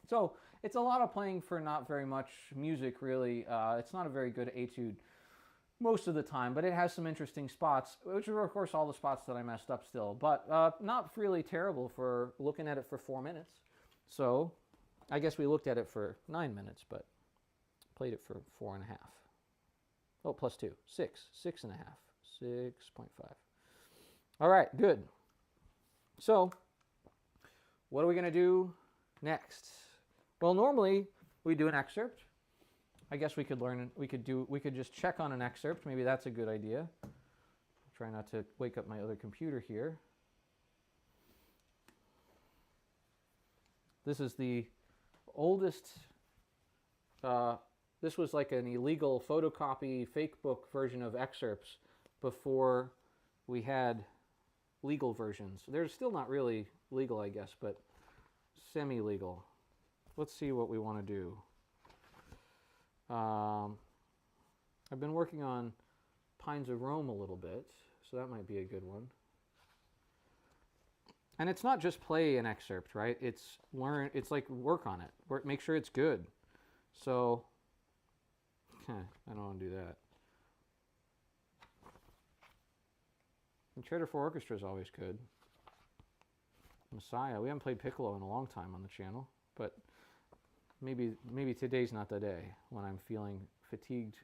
So it's a lot of playing for not very much music, really. It's not a very good etude. most of the time, but it has some interesting spots, which are, of course, all the spots that I messed up still, but not really terrible for looking at it for 4 minutes. So I guess we looked at it for 9 minutes, but played it for 4.5. Oh, plus 2, 6, 6.5, 6.5. All right, good. So what are we going to do next? Well, normally we do an excerpt. I guess we could learn, we could just check on an excerpt. Maybe that's a good idea. Try not to wake up my other computer here. This is the oldest, this was like an illegal photocopy fake book version of excerpts before we had legal versions. They're still not really legal, I guess, but semi-legal. Let's see what we want to do. I've been working on Pines of Rome a little bit, so that might be a good one. And it's not just play an excerpt, right? It's learn. It's like work on it. Make sure it's good. So, I don't want to do that. Concerto for Orchestra is always good. Messiah. We haven't played piccolo in a long time on the channel, but maybe today's not the day when I'm feeling fatigued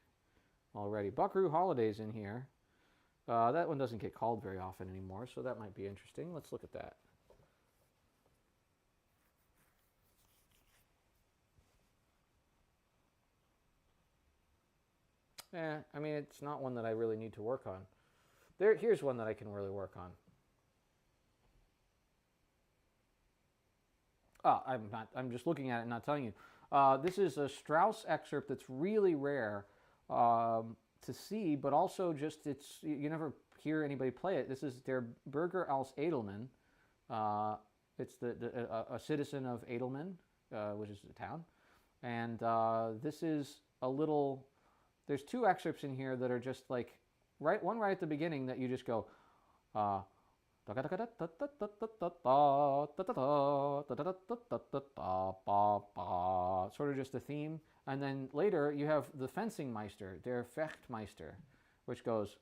already. Buckaroo Holiday's in here. That one doesn't get called very often anymore, so that might be interesting. Let's look at that. I mean, it's not one that I really need to work on. Here's one that I can really work on. I'm just looking at it and not telling you. This is a Strauss excerpt that's really rare to see, but also just you never hear anybody play it. This is Der Bürger als Edelmann. It's a citizen of Edelmann, which is a town. And this is a little, there's 2 excerpts in here that are just like, one right at the beginning that you just go, sort of just a theme. And then later you have the fencing meister, der Fechtmeister, which goes,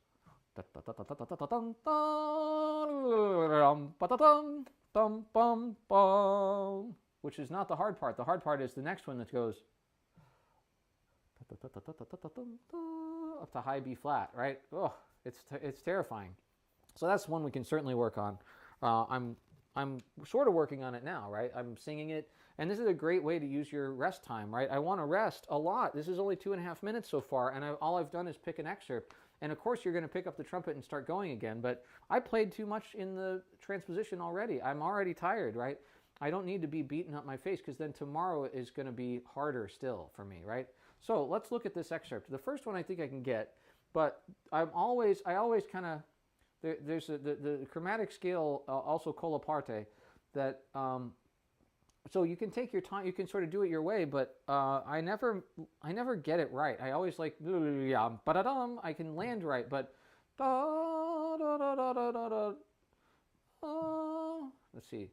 which is not the hard part. The hard part is the next one that goes up to high B flat, right? Oh, it's terrifying. So that's one we can certainly work on. I'm sort of working on it now, right? I'm singing it, and this is a great way to use your rest time, right? I want to rest a lot. This is only 2.5 minutes so far, and all I've done is pick an excerpt. And of course, you're going to pick up the trumpet and start going again, but I played too much in the transposition already. I'm already tired, right? I don't need to be beating up my face, because then tomorrow is going to be harder still for me, right? So let's look at this excerpt. The first one I think I can get, but I always kind of, there's the chromatic scale, also colaparte, that, so you can take your time, you can sort of do it your way, but I never get it right. I always like, I can land right, but, let's see.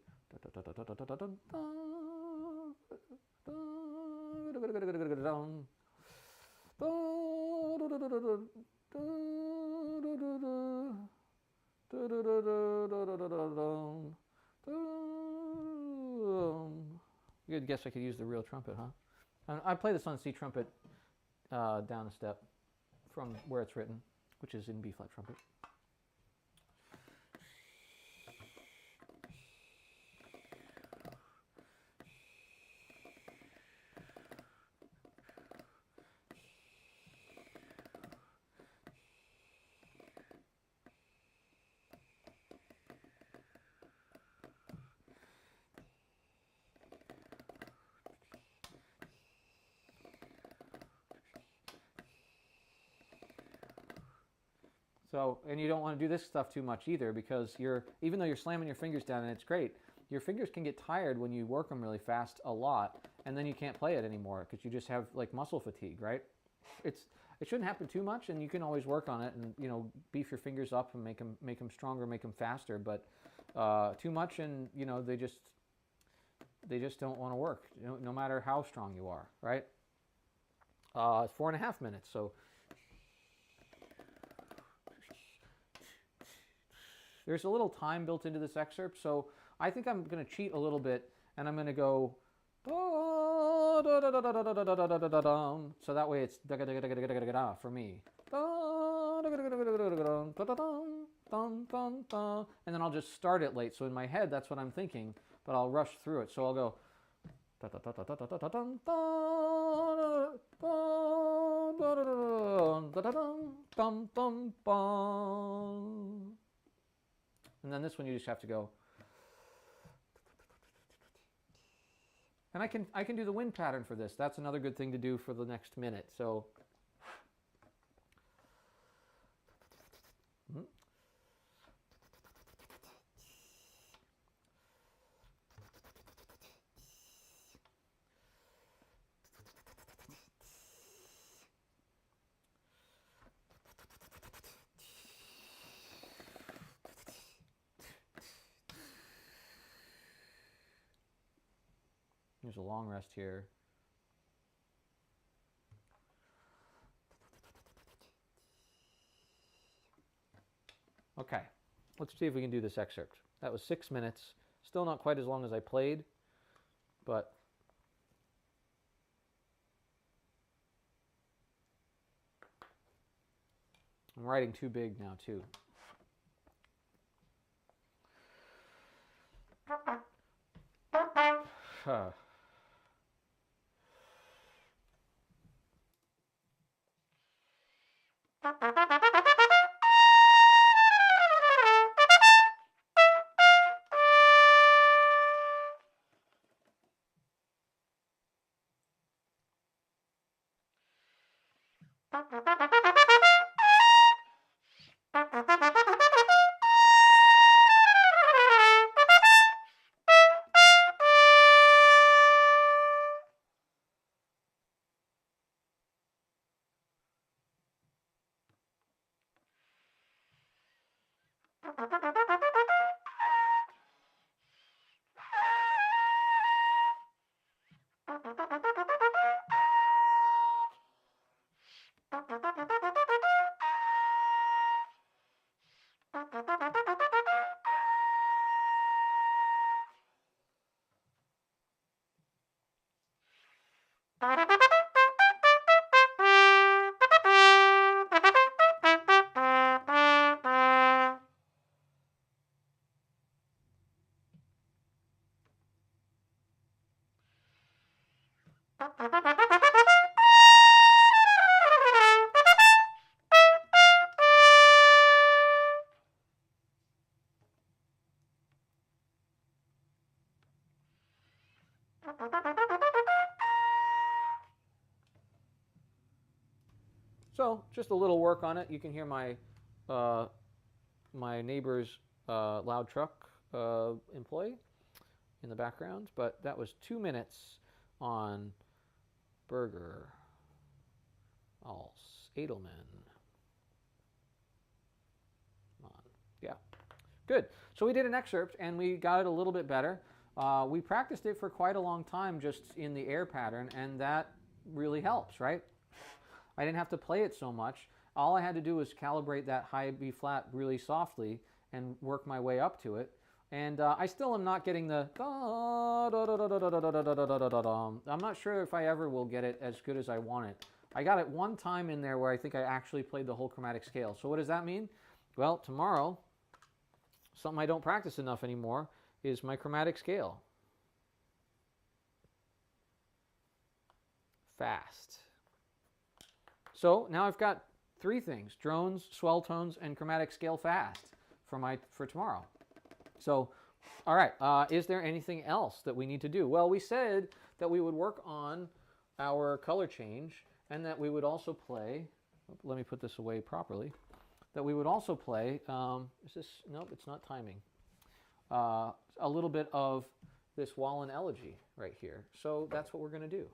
Good guess I could use the real trumpet, huh? I play this on C trumpet down a step from where it's written, which is in B flat trumpet. So, and you don't want to do this stuff too much either, because even though you're slamming your fingers down and it's great, your fingers can get tired when you work them really fast a lot, and then you can't play it anymore because you just have like muscle fatigue, right? It shouldn't happen too much, and you can always work on it and beef your fingers up and make them stronger, make them faster. But too much, and they just don't want to work, no matter how strong you are, right? 4.5 minutes, so. There's a little time built into this excerpt, so I think I'm going to cheat a little bit, and I'm going to go, so that way it's for me. And then I'll just start it late. So in my head, that's what I'm thinking, but I'll rush through it. So I'll go. And then this one you just have to go. And I can do the wind pattern for this. That's another good thing to do for the next minute. So there's a long rest here. Okay, let's see if we can do this excerpt. That was 6 minutes. Still not quite as long as I played, but I'm writing too big now too. So just a little work on it. You can hear my my neighbor's loud truck employee in the background, but that was 2 minutes on Berger, als Edelman. Yeah, good. So we did an excerpt and we got it a little bit better. We practiced it for quite a long time just in the air pattern, and that really helps, right? I didn't have to play it so much. All I had to do was calibrate that high B flat really softly and work my way up to it. And I still am not getting the I'm not sure if I ever will get it as good as I want it. I got it one time in there where I think I actually played the whole chromatic scale. So what does that mean? Well, tomorrow, something I don't practice enough anymore is my chromatic scale. Fast. So now I've got 3 things: drones, swell tones, and chromatic scale fast for tomorrow. So, all right, is there anything else that we need to do? Well, we said that we would work on our color change and that we would also play, let me put this away properly, that we would also play, is this, nope, it's not timing, a little bit of this Nolan elegy right here. So that's what we're going to do.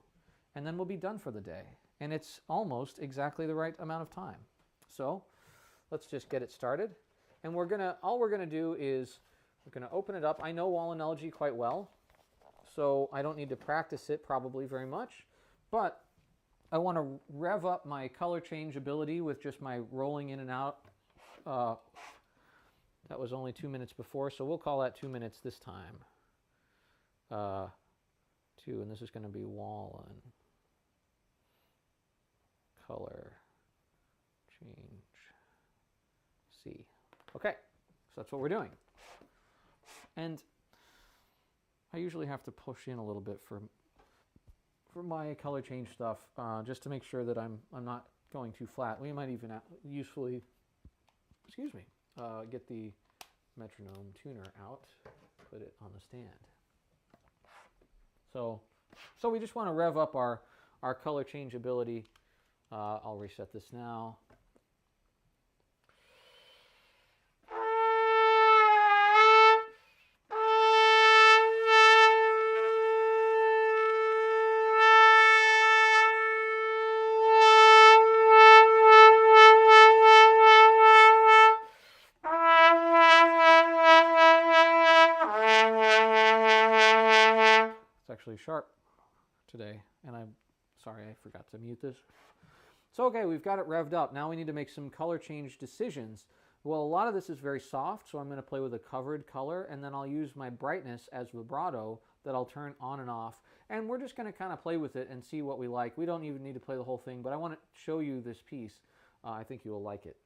And then we'll be done for the day. And it's almost exactly the right amount of time. So let's just get it started. And all we're gonna do is we're gonna open it up. I know Nolan elegy quite well, so I don't need to practice it probably very much. But I want to rev up my color change ability with just my rolling in and out That was only 2 minutes before, so we'll call that 2 minutes this time. 2, and this is going to be Wallen. Color change C. Okay, so that's what we're doing. And I usually have to push in a little bit for my color change stuff, just to make sure that I'm not going too flat. We might even usefully, get the metronome tuner out, put it on the stand. So we just want to rev up our color change ability. I'll reset this now. Actually sharp today, and I'm sorry I forgot to mute this. So okay, we've got it revved up. Now we need to make some color change decisions. Well, a lot of this is very soft, so I'm going to play with a covered color, and then I'll use my brightness as vibrato that I'll turn on and off, and we're just going to kind of play with it and see what we like. We don't even need to play the whole thing, but I want to show you this piece. I think you will like it.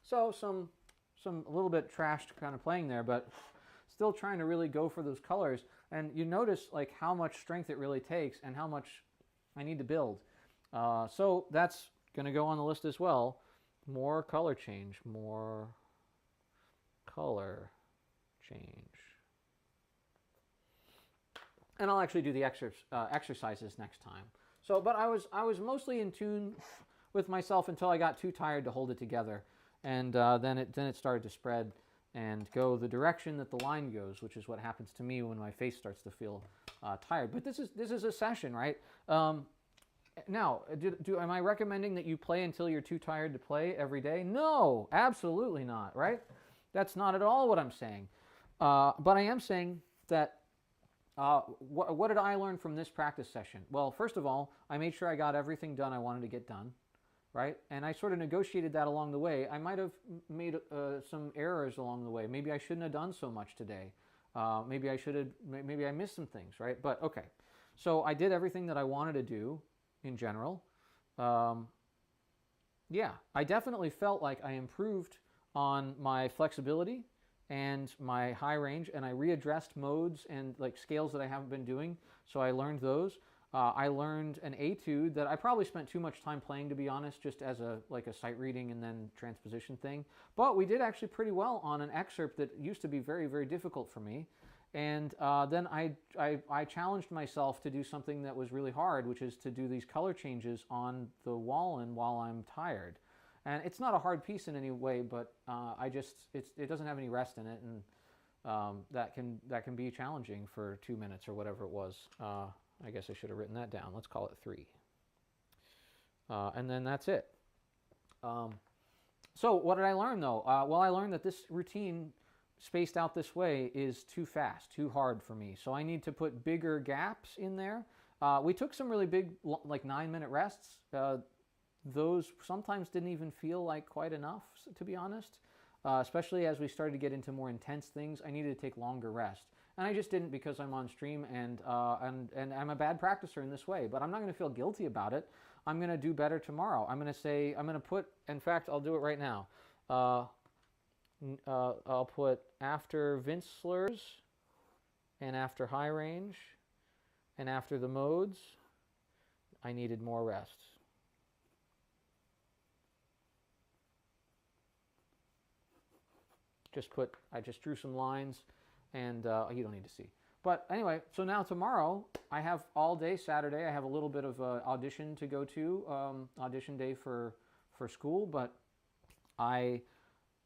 So some a little bit trashed kind of playing there, but still trying to really go for those colors. And you notice like how much strength it really takes and how much I need to build. So that's going to go on the list as well. More color change, more color change. And I'll actually do the exercises next time. So, but I was mostly in tune with myself until I got too tired to hold it together. And then it started to spread and go the direction that the line goes, which is what happens to me when my face starts to feel tired. But this is a session, right? Now, am I recommending that you play until you're too tired to play every day? No, absolutely not, right? That's not at all what I'm saying. But I am saying that what did I learn from this practice session? Well, first of all, I made sure I got everything done I wanted to get done. Right? And I sort of negotiated that along the way. I might have made some errors along the way. Maybe I shouldn't have done so much today. Maybe I missed some things, right? But okay. So I did everything that I wanted to do in general. Yeah, I definitely felt like I improved on my flexibility and my high range, and I readdressed modes and like scales that I haven't been doing. So I learned those. I learned an etude that I probably spent too much time playing, to be honest, just as a sight reading and then transposition thing. But we did actually pretty well on an excerpt that used to be very, very difficult for me. And then I challenged myself to do something that was really hard, which is to do these color changes on the Wallen while I'm tired. And it's not a hard piece in any way, but it doesn't have any rest in it, and that can be challenging for 2 minutes or whatever it was. I guess I should have written that down. Let's call it 3. And then that's it. So what did I learn, though? Well, I learned that this routine spaced out this way is too fast, too hard for me. So I need to put bigger gaps in there. We took some really big, like 9-minute rests. Those sometimes didn't even feel like quite enough, to be honest. Especially as we started to get into more intense things, I needed to take longer rest. And I just didn't because I'm on stream and I'm a bad practicer in this way. But I'm not going to feel guilty about it. I'm going to do better tomorrow. I'm going to put, in fact, I'll do it right now. I'll put after Vince slurs and after high range and after the modes, I needed more rest. I just drew some lines, and you don't need to see. But anyway, so now tomorrow, I have all day Saturday. I have a little bit of audition to go to, audition day for school, but I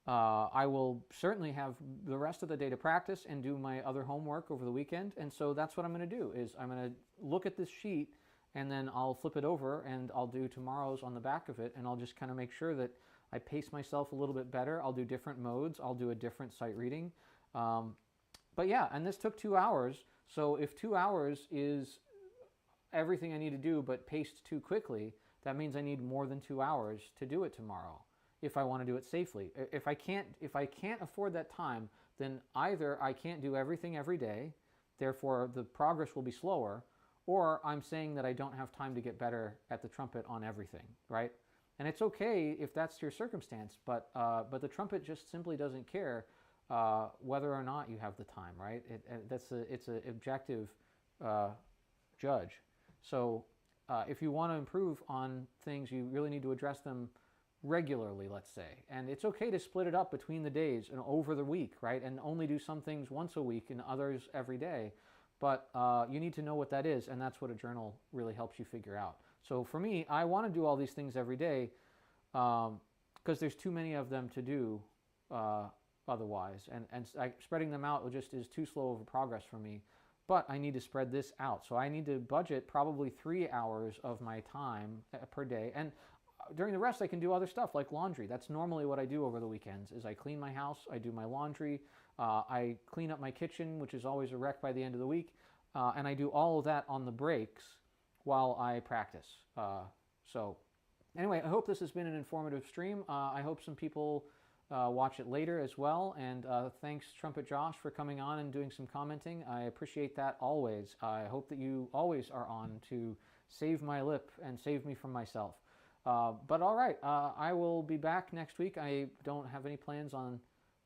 will certainly have the rest of the day to practice and do my other homework over the weekend. And so that's what I'm going to do, is I'm going to look at this sheet, and then I'll flip it over, and I'll do tomorrow's on the back of it, and I'll just kind of make sure that I pace myself a little bit better. I'll do different modes. I'll do a different sight reading. But yeah, and this took 2 hours. So if 2 hours is everything I need to do but paced too quickly, that means I need more than 2 hours to do it tomorrow if I want to do it safely. If I can't afford that time, then either I can't do everything every day, therefore the progress will be slower, or I'm saying that I don't have time to get better at the trumpet on everything, right? And it's okay if that's your circumstance, but the trumpet just simply doesn't care whether or not you have the time, right? It's an objective judge. So if you want to improve on things, you really need to address them regularly, let's say. And it's okay to split it up between the days and over the week, right? And only do some things once a week and others every day. But you need to know what that is, and that's what a journal really helps you figure out. So for me, I want to do all these things every day because there's too many of them to do otherwise. And spreading them out just is too slow of a progress for me. But I need to spread this out. So I need to budget probably 3 hours of my time per day. And during the rest, I can do other stuff like laundry. That's normally what I do over the weekends, is I clean my house, I do my laundry, I clean up my kitchen, which is always a wreck by the end of the week, and I do all of that on the breaks while I practice. So anyway, I hope this has been an informative stream. I hope some people watch it later as well, and thanks Trumpet Josh for coming on and doing some commenting. I appreciate that always. I hope that you always are on to save my lip and save me from myself. But all right, I will be back next week. I don't have any plans on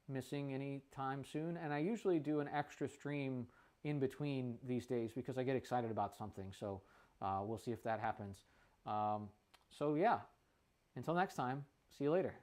missing any time soon, and I usually do an extra stream in between these days because I get excited about something, so we'll see if that happens. So yeah, until next time, see you later.